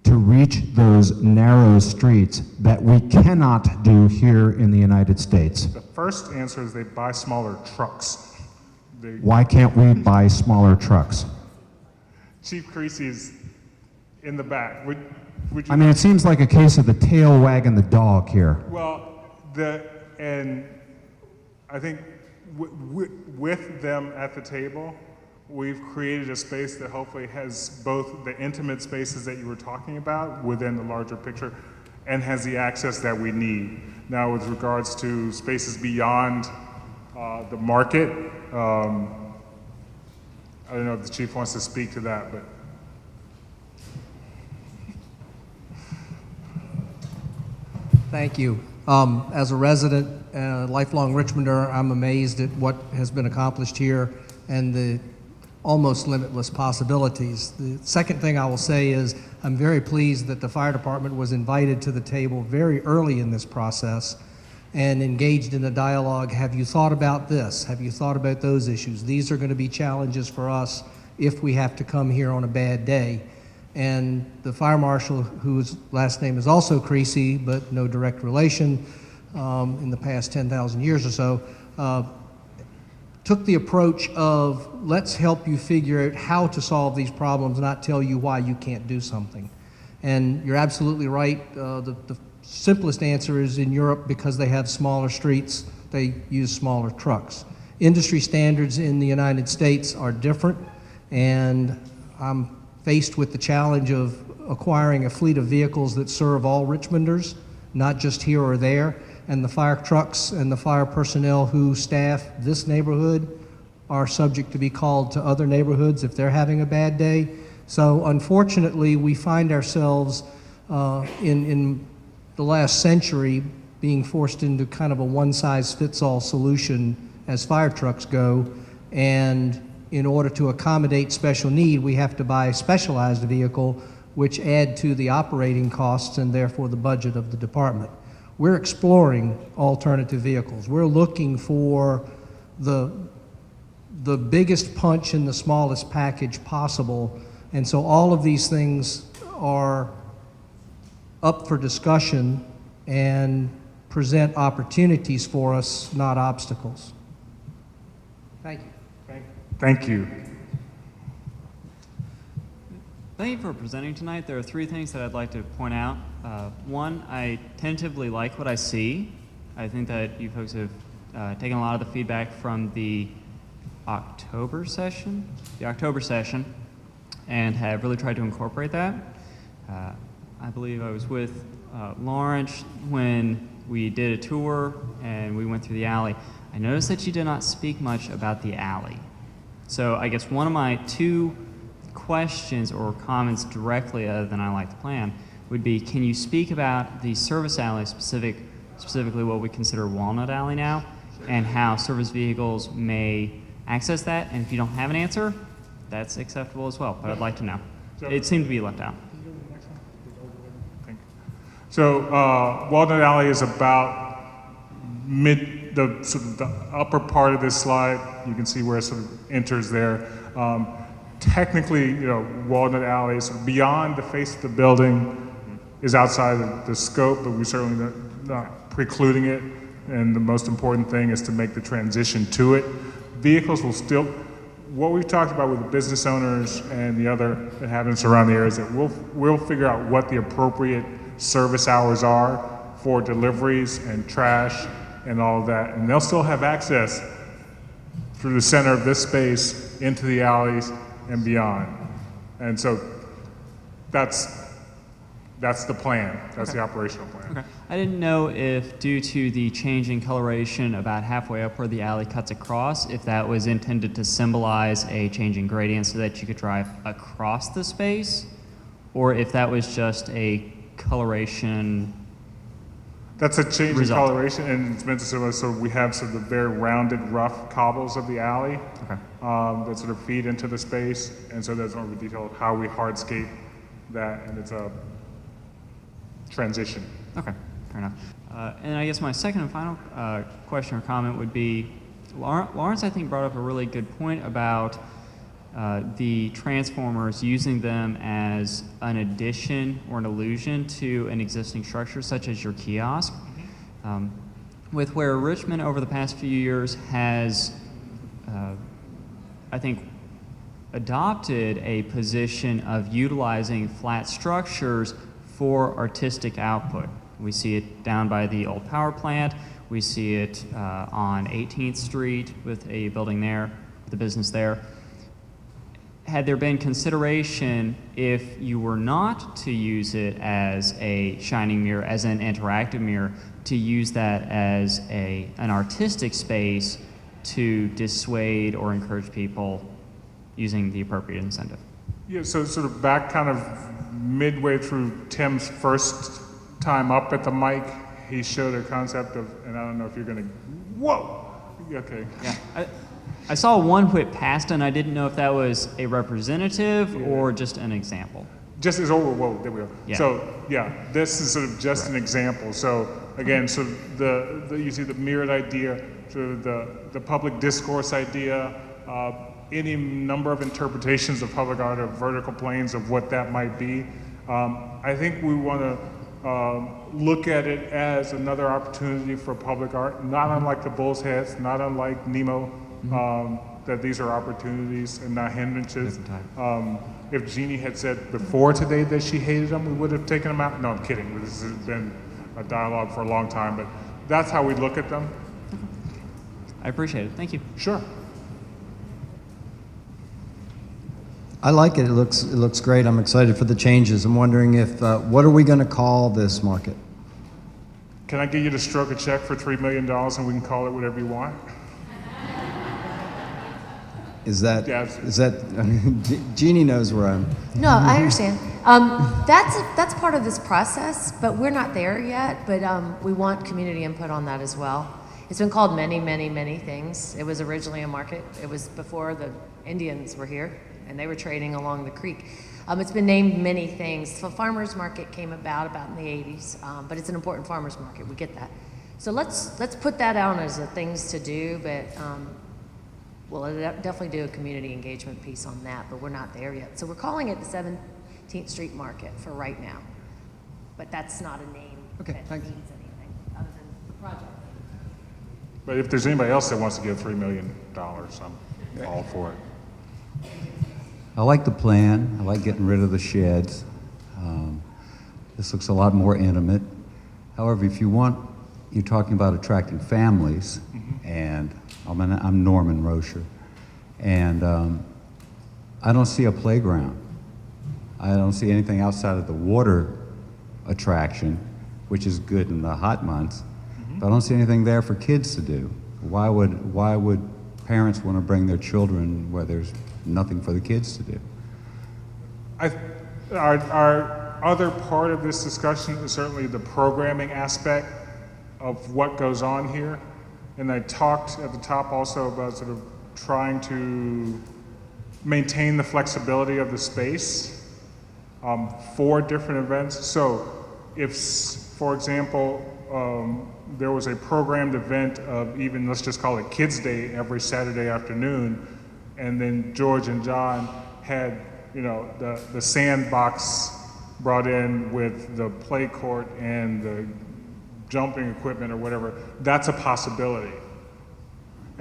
to reach those narrow streets that we cannot do here in the United States? The first answer is they buy smaller trucks. Why can't we buy smaller trucks? Chief Creasy's in the back. Would you? I mean, it seems like a case of the tail wagging the dog here. Well, and I think with them at the table, we've created a space that hopefully has both the intimate spaces that you were talking about within the larger picture and has the access that we need. Now, with regards to spaces beyond the market, I don't know if the chief wants to speak to that, but. Thank you. As a resident, lifelong Richmonder, I'm amazed at what has been accomplished here and the almost limitless possibilities. The second thing I will say is I'm very pleased that the fire department was invited to the table very early in this process and engaged in a dialogue. Have you thought about this? Have you thought about those issues? These are going to be challenges for us if we have to come here on a bad day. And the fire marshal, whose last name is also Creasy, but no direct relation, in the past 10,000 years or so, took the approach of let's help you figure out how to solve these problems, not tell you why you can't do something. And you're absolutely right. The simplest answer is in Europe, because they have smaller streets, they use smaller trucks. Industry standards in the United States are different, and I'm faced with the challenge of acquiring a fleet of vehicles that serve all Richmonders, not just here or there. And the fire trucks and the fire personnel who staff this neighborhood are subject to be called to other neighborhoods if they're having a bad day. So unfortunately, we find ourselves in the last century being forced into kind of a one-size-fits-all solution as fire trucks go. And in order to accommodate special need, we have to buy a specialized vehicle, which add to the operating costs and therefore the budget of the department. We're exploring alternative vehicles. We're looking for the biggest punch in the smallest package possible. And so all of these things are up for discussion and present opportunities for us, not obstacles. Thank you. Thank you. Thank you for presenting tonight. There are three things that I'd like to point out. One, I tentatively like what I see. I think that you folks have taken a lot of the feedback from the October session, and have really tried to incorporate that. I believe I was with Lawrence when we did a tour and we went through the alley. I noticed that you did not speak much about the alley. So I guess one of my two questions or comments directly, other than I like the plan, would be, can you speak about the service alley, specifically what we consider Walnut Alley now, and how service vehicles may access that? And if you don't have an answer, that's acceptable as well, but I'd like to know. It seemed to be left out. So Walnut Alley is about the upper part of this slide. You can see where it sort of enters there. Technically, Walnut Alley is beyond the face of the building, is outside of the scope, but we certainly not precluding it. And the most important thing is to make the transition to it. Vehicles will still, what we've talked about with the business owners and the other inhabitants around the area is that we'll figure out what the appropriate service hours are for deliveries and trash and all of that, and they'll still have access through the center of this space into the alleys and beyond. And so that's the plan. That's the operational plan. Okay. I didn't know if, due to the change in coloration about halfway up where the alley cuts across, if that was intended to symbolize a change in gradient so that you could drive across the space, or if that was just a coloration. That's a change Result. in coloration, and it's meant to sort of, so we have sort of the very rounded, rough cobbles of the alley that sort of feed into the space, and so there's more of a detail of how we hardscape that, and it's a transition. Okay, fair enough. And I guess my second and final question or comment would be, Lawrence, I think, brought up a really good point about the transformers, using them as an addition or an allusion to an existing structure, such as your kiosk. With where Richmond over the past few years has, I think, adopted a position of utilizing flat structures for artistic output. We see it down by the old power plant. We see it on 18th Street with a building there, the business there. Had there been consideration, if you were not to use it as a shining mirror, as an interactive mirror, to use that as an artistic space to dissuade or encourage people using the appropriate incentive? Yeah, so sort of back kind of midway through Tim's first time up at the mic, he showed a concept of, and I don't know if you're gonna, whoa, okay. Yeah, I saw one whip past, and I didn't know if that was a representative or just an example. Just as, oh, whoa, there we go. Yeah. So, yeah, this is sort of just an example. So, again, so you see the mirrored idea, sort of the public discourse idea, any number of interpretations of public art or vertical planes of what that might be. I think we want to look at it as another opportunity for public art, not unlike the Bull's Heads, not unlike Nemo, that these are opportunities and not hindrances. If Jeannie had said before today that she hated them, we would have taken them out. No, I'm kidding. This has been a dialogue for a long time, but that's how we look at them. I appreciate it. Thank you. Sure. I like it. It looks great. I'm excited for the changes. I'm wondering if what are we going to call this market? Can I get you to stroke a check for $3 million and we can call it whatever you want? Is that Yes. Jeannie knows where I'm. No, I understand. That's part of this process, but we're not there yet. But we want community input on that as well. It's been called many, many, many things. It was originally a market. It was before the Indians were here, and they were trading along the creek. It's been named many things. The farmers market came about in the 80s, but it's an important farmers market. We get that. So let's put that out as the things to do. But we'll definitely do a community engagement piece on that. But we're not there yet. So we're calling it the 17th Street Market for right now. But that's not a name Okay, that thanks. means anything other than the project. But if there's anybody else that wants to give $3 million, I'm all for it. I like the plan. I like getting rid of the sheds. This looks a lot more intimate. However, if you're talking about attracting families, and I'm Norman Rocher, and I don't see a playground. I don't see anything outside of the water attraction, which is good in the hot months. But I don't see anything there for kids to do. Why would parents want to bring their children where there's nothing for the kids to do? Our other part of this discussion is certainly the programming aspect of what goes on here. And I talked at the top also about sort of trying to maintain the flexibility of the space for different events. So if, for example, there was a programmed event of even, let's just call it Kids Day every Saturday afternoon, and then George and John had, the sandbox brought in with the play court and the jumping equipment or whatever, that's a possibility.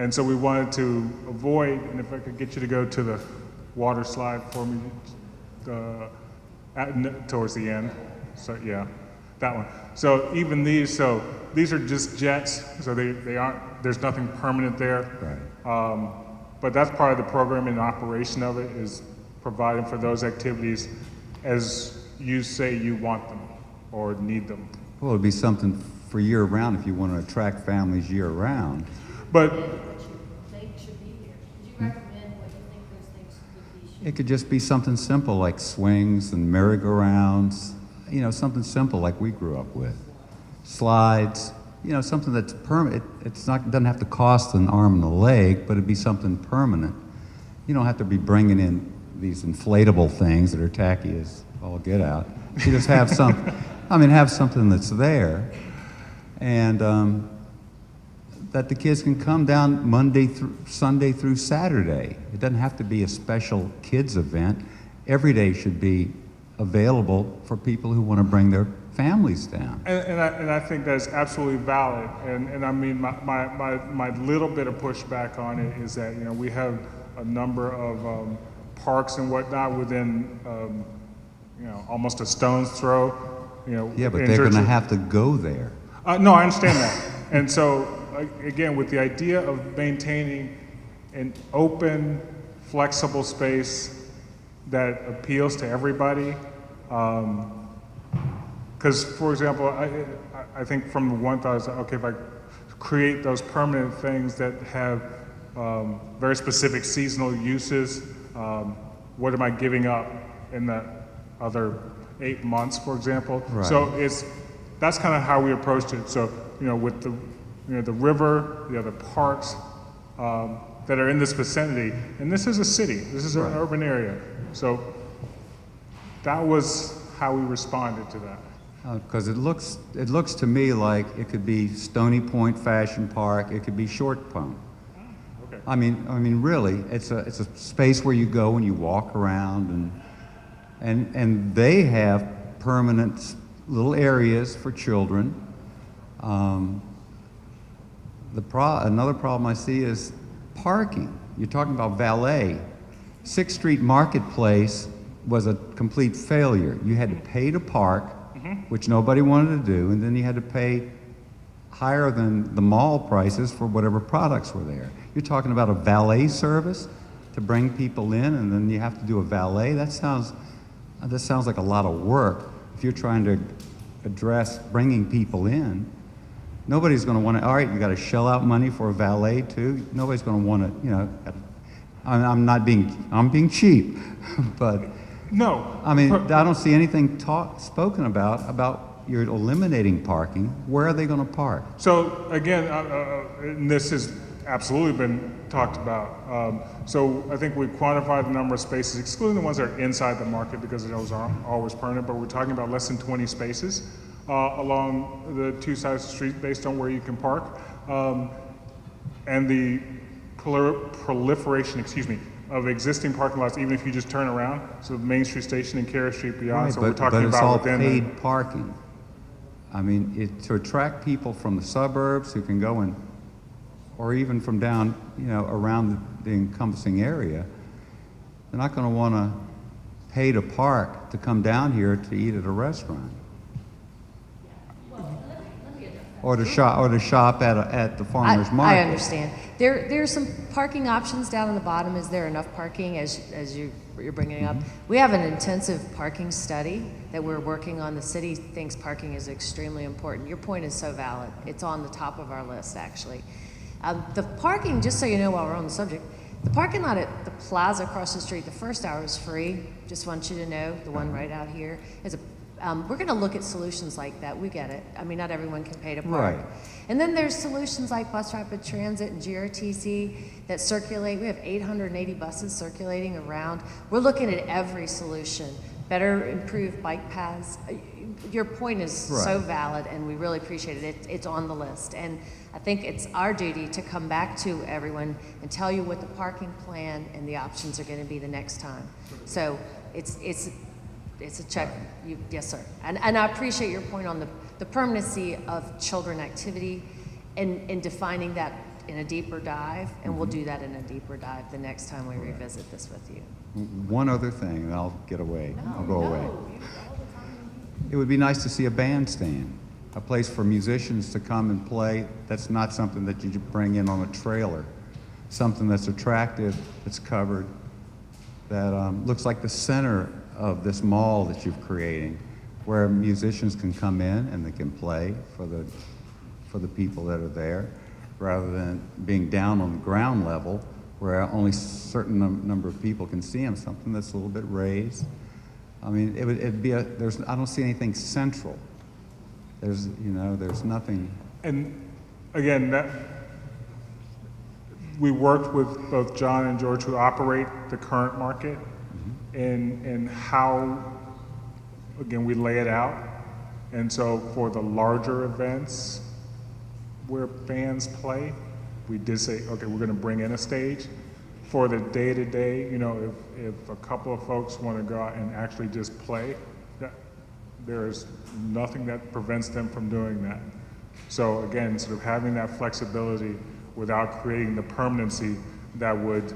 And so we wanted to avoid, and if I could get you to go to the water slide for me, towards the end. So yeah, that one. So even these are just jets, so they aren't, there's nothing permanent there. Right. But that's part of the program and operation of it, is providing for those activities as you say you want them or need them. Well, it'd be something for year-round if you want to attract families year-round. But They should be here. Did you recommend what you think those things could be? It could just be something simple like swings and merry-go-rounds, you know, something simple like we grew up with. Slides, you know, something that's permanent. Doesn't have to cost an arm and a leg, but it'd be something permanent. You don't have to be bringing in these inflatable things that are tacky as all get out. You just have have something that's there, and that the kids can come down Sunday through Saturday. It doesn't have to be a special kids event. Every day should be available for people who want to bring their families down. And I think that's absolutely valid. And I mean, my little bit of pushback on it is that, you know, we have a number of parks and whatnot within, you know, almost a stone's throw. You know, Yeah, but they're going to have to go there. No, I understand that. And so, again, with the idea of maintaining an open, flexible space that appeals to everybody, because, for example, I think from the one thought is, okay, if I create those permanent things that have very specific seasonal uses, what am I giving up in the other 8 months, for example? Right. So that's kind of how we approached it. So, you know, with the river, the other parks that are in this vicinity, and this is a city, this is an urban area. So that was how we responded to that. Because it looks to me like it could be Stony Point Fashion Park, it could be Short Pump. Okay. I mean, really, it's a space where you go and you walk around, and they have permanent little areas for children. Another problem I see is parking. You're talking about valet. 6th Street Marketplace was a complete failure. You had to pay to park, which nobody wanted to do, and then you had to pay higher than the mall prices for whatever products were there. You're talking about a valet service to bring people in, and then you have to do a valet. That sounds like a lot of work. If you're trying to address bringing people in, nobody's going to want to. All right, you got to shell out money for a valet too. Nobody's going to want to. You know, I'm being cheap, but. No. I mean, I don't see anything spoken about you're eliminating parking. Where are they going to park? So again, and this has absolutely been talked about. So I think we quantified the number of spaces, excluding the ones that are inside the market, because those aren't always permanent, but we're talking about less than 20 spaces along the two sides of the street based on where you can park. And the proliferation, of existing parking lots, even if you just turn around, so Main Street Station and Carrier Street beyond. Right, So we're talking but it's about all within paid parking. I mean, to attract people from the suburbs who can go in, or even from down, you know, around the encompassing area, they're not going to want to pay to park to come down here to eat at a restaurant. Or to shop at the farmer's market. I understand. There's some parking options down on the bottom. Is there enough parking as you're bringing up? We have an intensive parking study that we're working on. The city thinks parking is extremely important. Your point is so valid. It's on the top of our list, actually. The parking, just so you know while we're on the subject, the parking lot at the plaza across the street, the first hour is free. Just want you to know, the one right out here is we're going to look at solutions like that. We get it. I mean, not everyone can pay to park. Right. And then there's solutions like Bus Rapid Transit and GRTC that circulate. We have 880 buses circulating around. We're looking at every solution. Better improved bike paths. Your point is so valid, and we really appreciate it. It's on the list. And I think it's our duty to come back to everyone and tell you what the parking plan and the options are going to be the next time. So it's a check. Yes, sir. And I appreciate your point on the permanency of children activity and defining that in a deeper dive, and we'll do that in a deeper dive the next time we revisit this with you. One other thing, and I'll get away. I'll go away. It would be nice to see a bandstand, a place for musicians to come and play. That's not something that you bring in on a trailer. Something that's attractive, that's covered, that looks like the center of this mall that you're creating, where musicians can come in and they can play for the people that are there, rather than being down on the ground level where only a certain number of people can see them. Something that's a little bit raised. I mean, it'd be I don't see anything central. There's nothing. And again, we worked with both John and George, who operate the current market, and how, again, we lay it out. And so for the larger events where bands play, we did say, okay, we're gonna bring in a stage. For the day-to-day, if a couple of folks wanna go out and actually just play, there is nothing that prevents them from doing that. So again, sort of having that flexibility without creating the permanency that would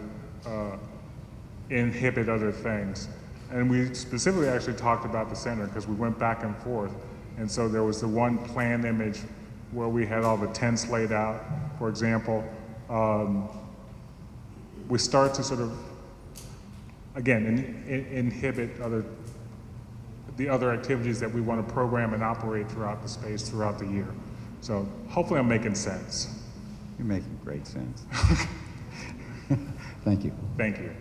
inhibit other things. And we specifically actually talked about the center because we went back and forth. And so there was the one planned image where we had all the tents laid out, for example. We start to sort of, again, inhibit the other activities that we want to program and operate throughout the space throughout the year. So hopefully I'm making sense. You're making great sense. Thank you. Thank you.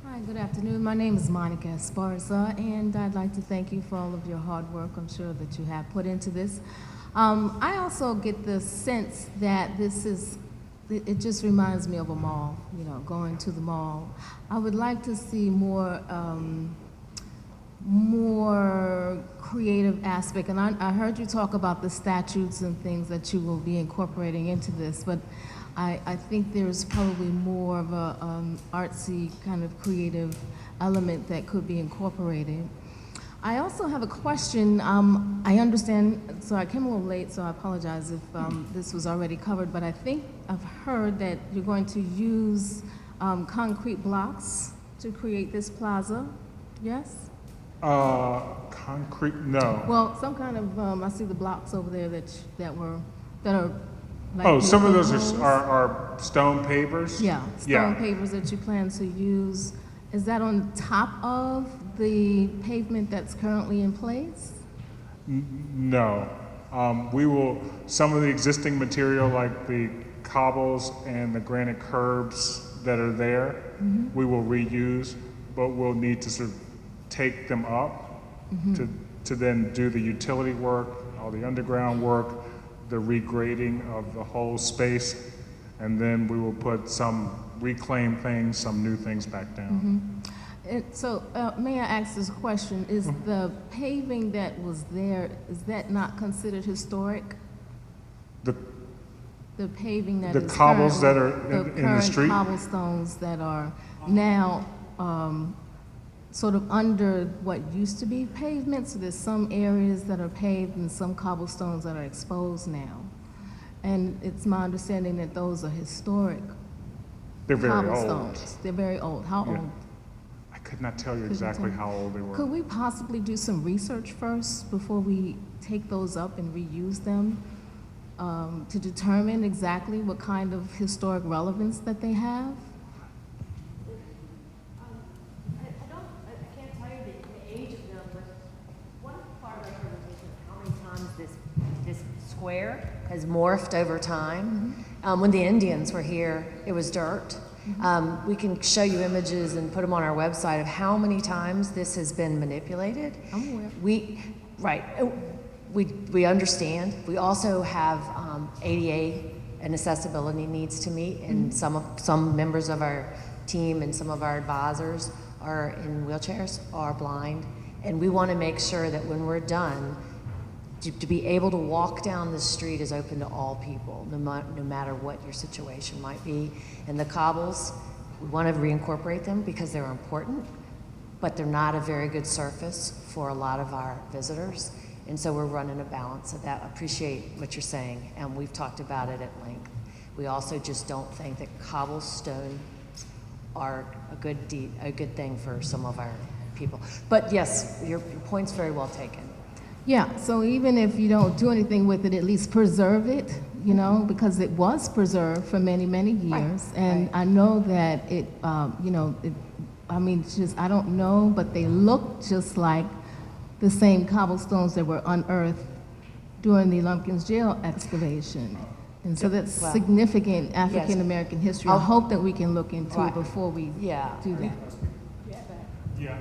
Hi, good afternoon. My name is Monica Esparza, and I'd like to thank you for all of your hard work I'm sure that you have put into this. I also get the sense that it just reminds me of a mall, going to the mall. I would like to see more creative aspect, and I heard you talk about the statutes and things that you will be incorporating into this, but I think there's probably more of a artsy kind of creative element that could be incorporated. I also have a question. I understand, so I came a little late, so I apologize if this was already covered, but I think I've heard that you're going to use concrete blocks to create this plaza, yes? Concrete, no. Well, some kind of, I see the blocks over there that are like. Oh, some of those holes. are stone pavers? Yeah, stone pavers that you plan to use. Is that on top of the pavement that's currently in place? No. We will, some of the existing material like the cobbles and the granite curbs that are there, we will reuse, but we'll need to sort of take them up to then do the utility work, all the underground work, the regrading of the whole space, and then we will put some reclaimed things, some new things back down. So may I ask this question? Is the paving that was there, is that not considered historic? The paving that the is cobbles that are current, in the street? cobblestones that are now sort of under what used to be pavement. So there's some areas that are paved and some cobblestones that are exposed now. And it's my understanding that those are historic They're very cobblestones. old. They're very old. How Yeah. old? I could not tell you Could you exactly tell me? how old they were. Could we possibly do some research first before we take those up and reuse them to determine exactly what kind of historic relevance that they have? I can't tell you the age of them, but one part of our presentation is how many times this square has morphed over time. When the Indians were here, it was dirt. We can show you images and put them on our website of how many times this has been manipulated. I'm aware. We understand. We also have ADA and accessibility needs to meet, and some members of our team and some of our advisors are in wheelchairs, are blind, and we want to make sure that when we're done, to be able to walk down the street is open to all people, no matter what your situation might be. And the cobbles, we want to reincorporate them because they're important, but they're not a very good surface for a lot of our visitors. And so we're running a balance of that. I appreciate what you're saying, and we've talked about it at length. We also just don't think that cobblestone are a good thing for some of our people. But yes, your point's very well taken. Yeah, so even if you don't do anything with it, at least preserve it, you know, because it was preserved for many, many years. And I know that it, you know, I mean, it's just, I don't know, but they look just like the same cobblestones that were unearthed during the Lumpkins Jail excavation. And so that's Well, significant African American history. I hope that we can look into it before we do that. Yeah,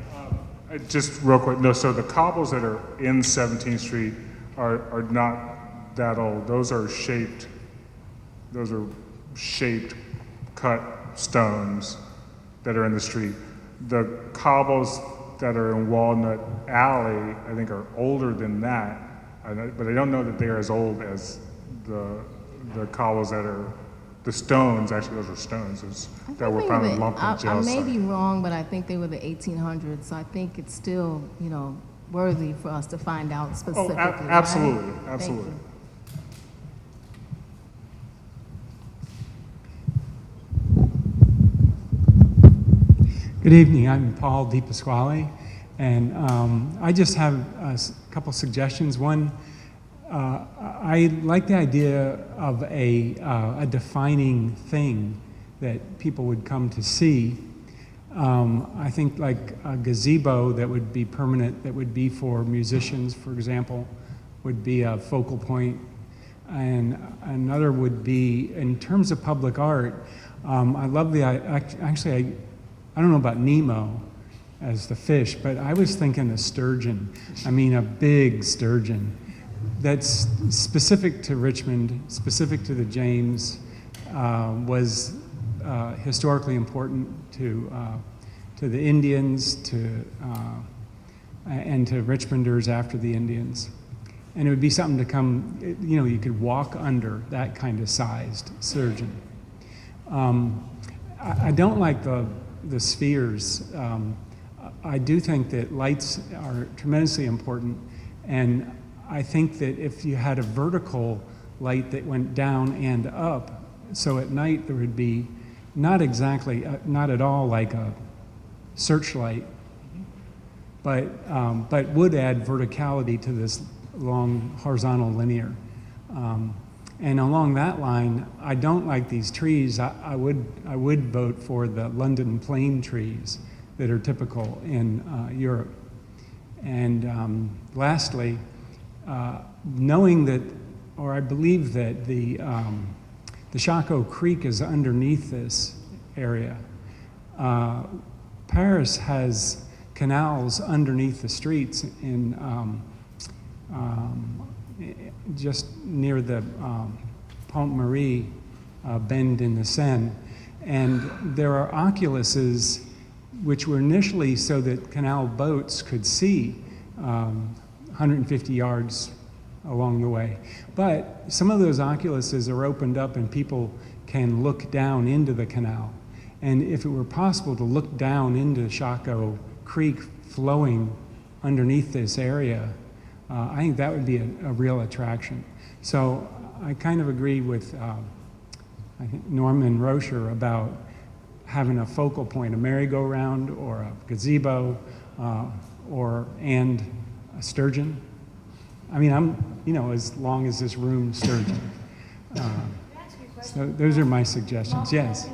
just real quick, no, so the cobbles that are in 17th Street are not that old. Those are shaped, cut stones that are in the street. The cobbles that are in Walnut Alley, I think, are older than that, but I don't know that they're as old as the cobbles that are, the stones, actually those are stones that were found in Lumpkin Jail I may site. be wrong, but I think they were the 1800s, so I think it's still, you know, worthy for us to find out specifically. Oh, absolutely, right? absolutely. Good evening, I'm Paul DiPasquale, and I just have a couple suggestions. One, I like the idea of a defining thing that people would come to see. I think like a gazebo that would be permanent, that would be for musicians, for example, would be a focal point. And another would be, in terms of public art, I love the, actually, I don't know about Nemo as the fish, but I was thinking a sturgeon. I mean, a big sturgeon that's specific to Richmond, specific to the James, was historically important to the Indians, and to Richmonders after the Indians. And it would be something to come, you know, you could walk under that kind of sized sturgeon. I don't like the spheres. I do think that lights are tremendously important, and I think that if you had a vertical light that went down and up, so at night there would be not exactly, not at all like a searchlight, but would add verticality to this long horizontal linear. And along that line, I don't like these trees. I would vote for the London plane trees that are typical in Europe. And lastly, knowing that, or I believe that the Shockoe Creek is underneath this area. Paris has canals underneath the streets in just near the Pont Marie bend in the Seine. And there are oculuses which were initially so that canal boats could see 150 yards along the way. But some of those oculuses are opened up and people can look down into the canal. And if it were possible to look down into Shockoe Creek flowing underneath this area, I think that would be a real attraction. So I kind of agree with I think Norman Rocher about having a focal point, a merry-go-round or a gazebo, and a sturgeon. I mean, I'm, you know, as long as this room sturgeon. So those are my suggestions. Yes.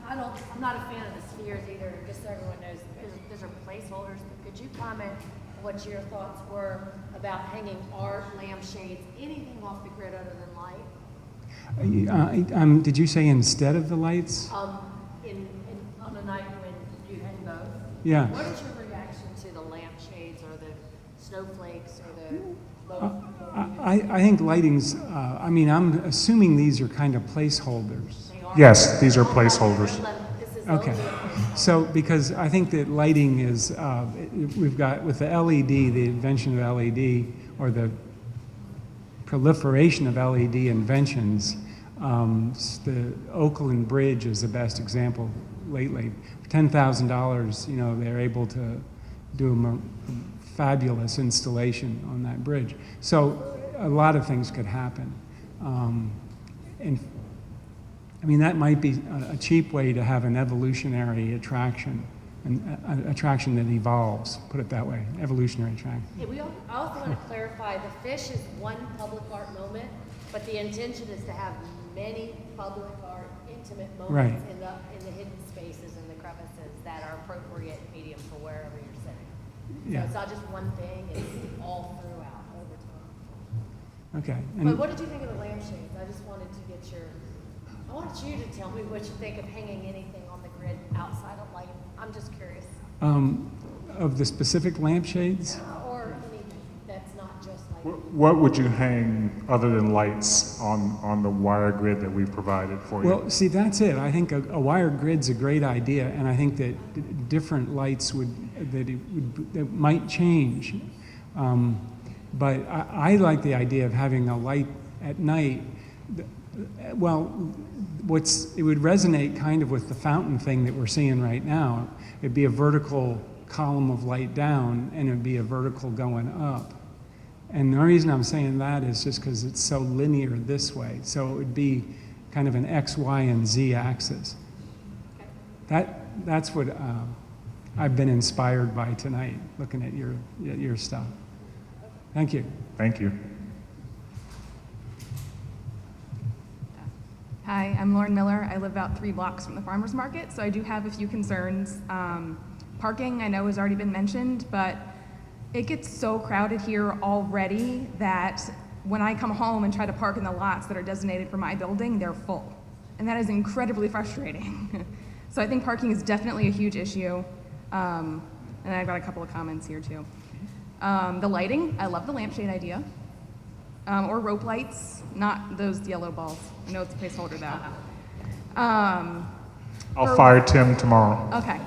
I'm not a fan of the spheres either, just so everyone knows. Those are placeholders. But could you comment on what your thoughts were about hanging art, lampshades, anything off the grid other than light? Did you say instead of the lights? On a night when you hang both? Yeah. What is your reaction to the lampshades or the snowflakes or the I think lighting's, I mean, I'm assuming these are kind of placeholders. Yes, these are placeholders. Okay. So, because I think that lighting is, we've got, with the LED, the invention of LED, or the proliferation of LED inventions, the Oakland Bridge is the best example lately. For $10,000, you know, they're able to do a fabulous installation on that bridge. So a lot of things could happen. And I mean, that might be a cheap way to have an evolutionary attraction, an attraction that evolves, put it that way, evolutionary attraction. Hey, I also want to clarify, the fish is one public art moment, but the intention is to have many public art intimate moments Right. in the hidden spaces and the crevices that are appropriate medium for wherever you're sitting. Yeah. So it's not just one thing, it's all throughout over time. Okay. But what did you think of the lampshades? I just wanted to get I want you to tell me what you think of hanging anything on the grid outside of light. I'm just curious. Of the specific lampshades? Or anything that's not just like. What would you hang other than lights on the wire grid that we provided for you? Well, see, that's it. I think a wire grid's a great idea, and I think that different lights that might change. But I like the idea of having a light at night. Well, it would resonate kind of with the fountain thing that we're seeing right now. It'd be a vertical column of light down, and it'd be a vertical going up. And the reason I'm saying that is just because it's so linear this way. So it would be kind of an X, Y, and Z axis. That's what I've been inspired by tonight, looking at your stuff. Thank you. Thank you. Hi, I'm Lauren Miller. I live about 3 blocks from the farmers market, so I do have a few concerns. Parking, I know, has already been mentioned, but it gets so crowded here already that when I come home and try to park in the lots that are designated for my building, they're full. And that is incredibly frustrating. So I think parking is definitely a huge issue. And I've got a couple of comments here too. The lighting, I love the lampshade idea. Or rope lights, not those yellow balls. I know it's a placeholder though. I'll fire Tim tomorrow. Okay.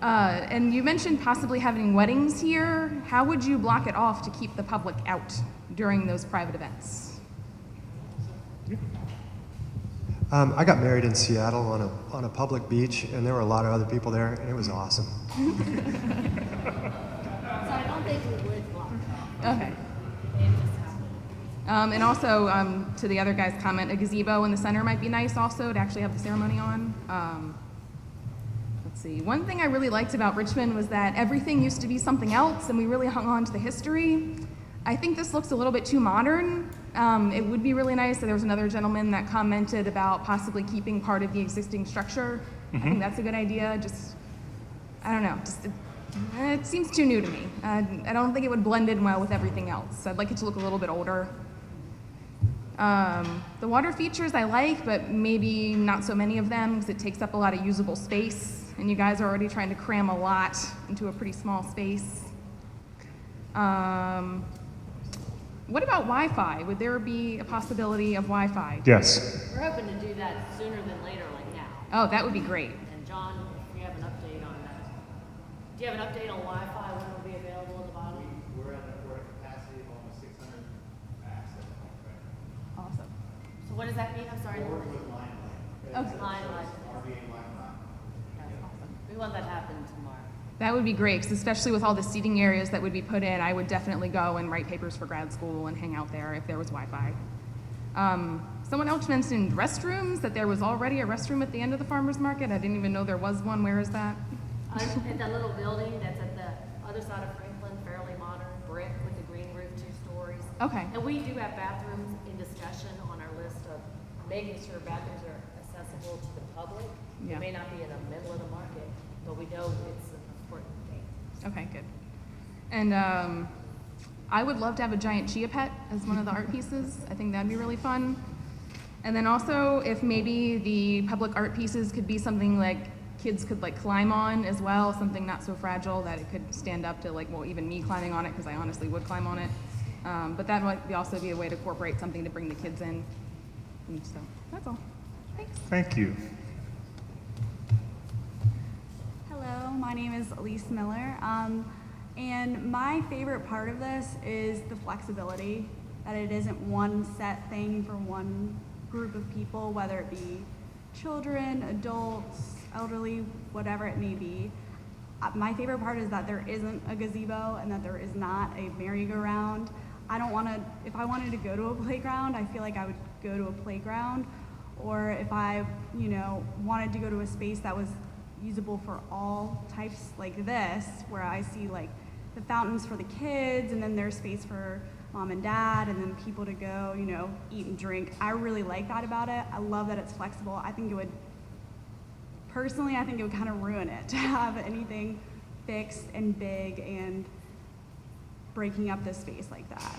And you mentioned possibly having weddings here. How would you block it off to keep the public out during those private events? I got married in Seattle on a public beach, and there were a lot of other people there, and it was awesome. So I don't think we would block it off. Okay. And also, to the other guy's comment, a gazebo in the center might be nice also to actually have the ceremony on. Let's see. One thing I really liked about Richmond was that everything used to be something else, and we really hung on to the history. I think this looks a little bit too modern. It would be really nice. There was another gentleman that commented about possibly keeping part of the existing structure. I think that's a good idea. Just, I don't know. It seems too new to me. I don't think it would blend in well with everything else. I'd like it to look a little bit older. The water features I like, but maybe not so many of them because it takes up a lot of usable space, and you guys are already trying to cram a lot into a pretty small space. What about Wi-Fi? Would there be a possibility of Wi-Fi? Yes. We're hoping to do that sooner than later, like now. Oh, that would be great. And John, if you have an update on that. Do you have an update on Wi-Fi, when it will be available at the bottom? We're at a capacity of almost 600 access points right now. Awesome. So what does that mean? I'm sorry. We're working with Limelight. Okay. Limelight. RBA Wi-Fi. That's awesome. We want that to happen tomorrow. That would be great, 'cause especially with all the seating areas that would be put in, I would definitely go and write papers for grad school and hang out there if there was Wi-Fi. Someone else mentioned restrooms, that there was already a restroom at the end of the farmer's market. I didn't even know there was one. Where is that? At that little building that's at the other side of Franklin, fairly modern, brick with a green roof, 2 stories. Okay. And we do have bathrooms in discussion on our list of making sure bathrooms are accessible to the public. Yeah. It may not be in the middle of the market, but we know it's an important thing. Okay, good. And I would love to have a giant chia pet as one of the art pieces. I think that'd be really fun. And then also, if maybe the public art pieces could be something like kids could like climb on as well, something not so fragile that it could stand up to, like, well, even me climbing on it, because I honestly would climb on it. But that might also be a way to incorporate something to bring the kids in. And so that's all. Thanks. Thank you. Hello, my name is Elise Miller, and my favorite part of this is the flexibility, that it isn't one set thing for one group of people, whether it be children, adults, elderly, whatever it may be. My favorite part is that there isn't a gazebo and that there is not a merry-go-round. I don't want to, if I wanted to go to a playground, I feel like I would go to a playground. Or if I, wanted to go to a space that was usable for all types like this, where I see like the fountains for the kids, and then there's space for mom and dad, and then people to go, eat and drink. I really like that about it. I love that it's flexible. I think it would kind of ruin it to have anything fixed and big and breaking up this space like that.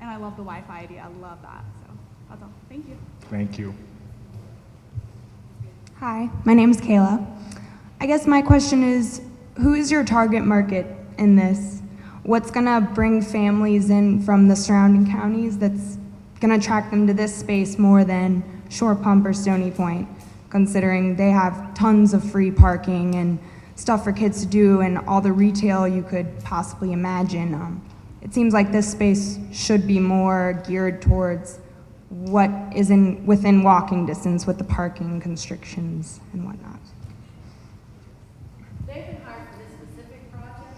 And I love the Wi-Fi idea. I love that. So that's all. Thank you. Thank you. Hi, my name is Kayla. I guess my question is, who is your target market in this? What's gonna bring families in from the surrounding counties that's gonna attract them to this space more than Shore Pump or Stony Point, considering they have tons of free parking and stuff for kids to do and all the retail you could possibly imagine? It seems like this space should be more geared towards what is within walking distance with the parking constrictions and whatnot. They've been hired for this specific project,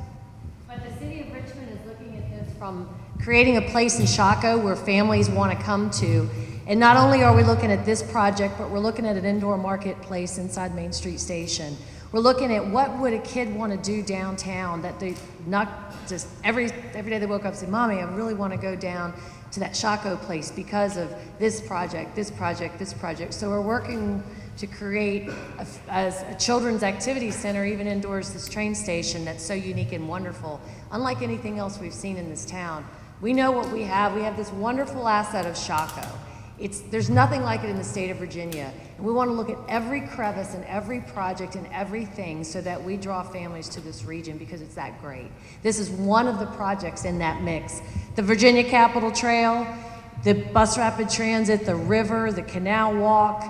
but the city of Richmond is looking at this from creating a place in Shaco where families want to come to. And not only are we looking at this project, but we're looking at an indoor marketplace inside Main Street Station. We're looking at what would a kid want to do downtown that they not just every day they woke up and said, Mommy, I really want to go down to that Shaco place because of this project, this project, this project. So we're working to create a children's activity center, even indoors, this train station that's so unique and wonderful, unlike anything else we've seen in this town. We know what we have. We have this wonderful asset of Shaco. There's nothing like it in the state of Virginia. And we want to look at every crevice and every project and everything so that we draw families to this region because it's that great. This is one of the projects in that mix. The Virginia Capitol Trail, the bus rapid transit, the river, the canal walk,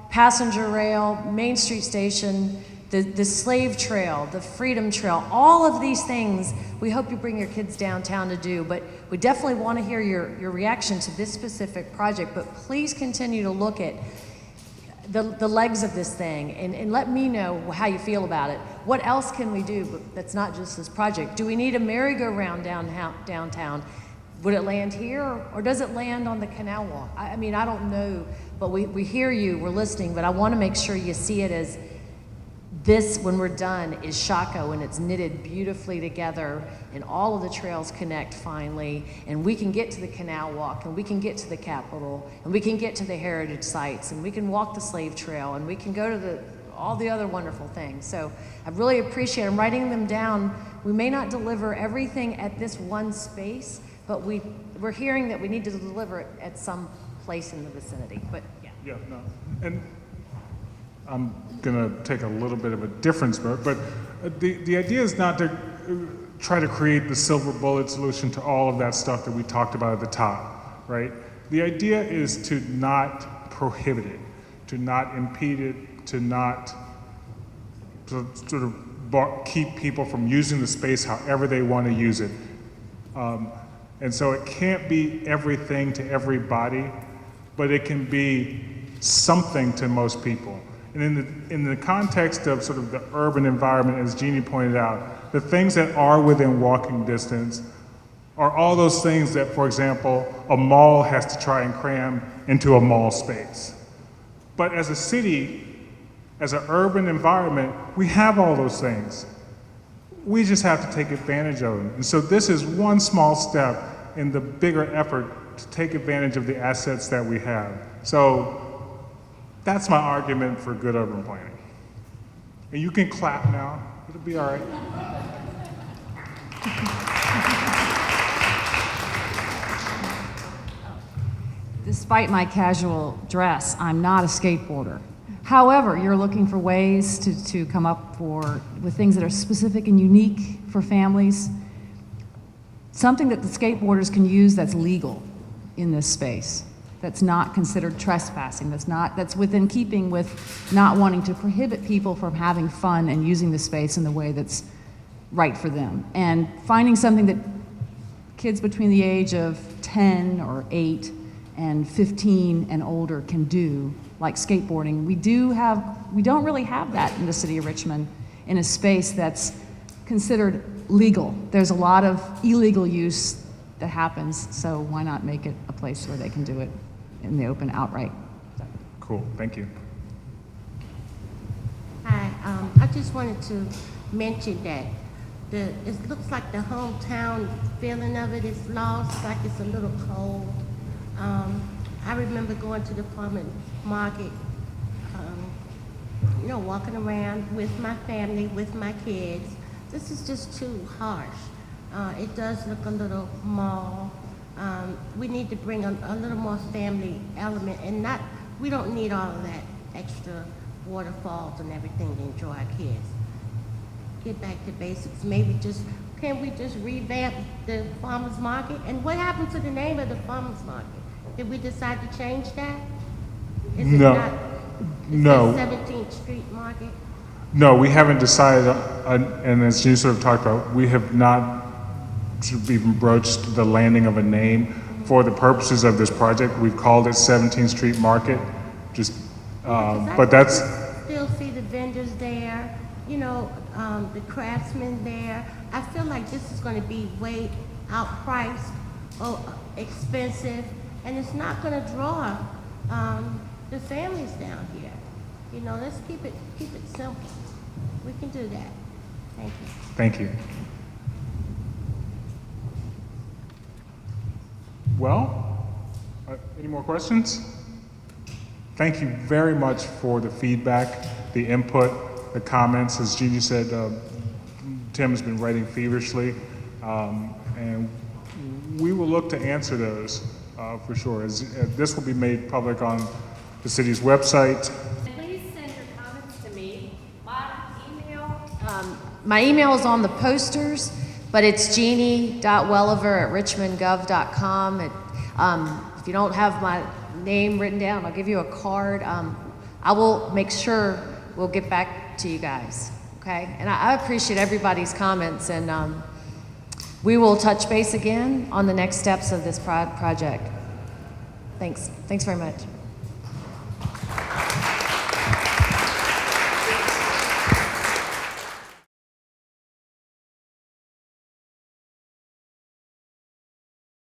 passenger rail, Main Street Station, the slave trail, the freedom trail, all of these things we hope you bring your kids downtown to do, but we definitely want to hear your reaction to this specific project, but please continue to look at the legs of this thing and let me know how you feel about it. What else can we do that's not just this project? Do we need a merry-go-round downtown? Would it land here or does it land on the canal walk? I mean, I don't know, but we hear you, we're listening, but I want to make sure you see it as this, when we're done, is Shaco, and it's knitted beautifully together, and all of the trails connect finally, and we can get to the canal walk, and we can get to the Capitol, and we can get to the heritage sites, and we can walk the slave trail, and we can go to all the other wonderful things. So I really appreciate I'm writing them down. We may not deliver everything at this one space, but we're hearing that we need to deliver it at some place in the vicinity. But yeah. Yeah, no. And I'm going to take a little bit of a difference, but the idea is not to try to create the silver bullet solution to all of that stuff that we talked about at the top, right? The idea is to not prohibit it, to not impede it, to not sort of keep people from using the space however they want to use it. And so it can't be everything to everybody, but it can be something to most people. And in the context of sort of the urban environment, as Jeannie pointed out, the things that are within walking distance are all those things that, for example, a mall has to try and cram into a mall space. But as a city, as an urban environment, we have all those things. We just have to take advantage of them. And so this is one small step in the bigger effort to take advantage of the assets that we have. So that's my argument for good urban planning. And you can clap now. It'll be all right. Despite my casual dress, I'm not a skateboarder. However, you're looking for ways to come up with things that are specific and unique for families. Something that the skateboarders can use that's legal in this space, that's not considered trespassing, that's within keeping with not wanting to prohibit people from having fun and using the space in the way that's right for them. And finding something that kids between the age of 10 or 8 and 15 and older can do, like skateboarding. We don't really have that in the city of Richmond. in a space that's considered legal. There's a lot of illegal use that happens, so why not make it a place where they can do it in the open outright? Cool, thank you. Hi, I just wanted to mention that it looks like the hometown feeling of it is lost, like it's a little cold. I remember going to the farmer's market, you know, walking around with my family, with my kids. This is just too harsh. It does look a little mall. We need to bring a little more family element, and we don't need all of that extra waterfalls and everything to enjoy our kids. Get back to basics. Maybe can we just revamp the farmer's market? And what happened to the name of the farmer's market? Did we decide to change that? Is it No. not? No. 17th Street Market? No, we haven't decided, and as you sort of talked about, we have not even broached the landing of a name. For the purposes of this project, we've called it 17th Street Market, but that's... Still see the vendors there, you know, the craftsmen there. I feel like this is going to be way outpriced or expensive, and it's not going to draw the families down here. You know, let's keep it simple. We can do that. Thank you. Thank you. Well, any more questions? Thank you very much for the feedback, the input, the comments. As Jeannie said, Tim has been writing feverishly, and we will look to answer those for sure. This will be made public on the city's website. Please send your comments to me. My email is on the posters, but it's jeannie.welliver@richmondgov.com. If you don't have my name written down, I'll give you a card. I will make sure we'll get back to you guys, okay? And I appreciate everybody's comments, and we will touch base again on the next steps of this project. Thanks very much.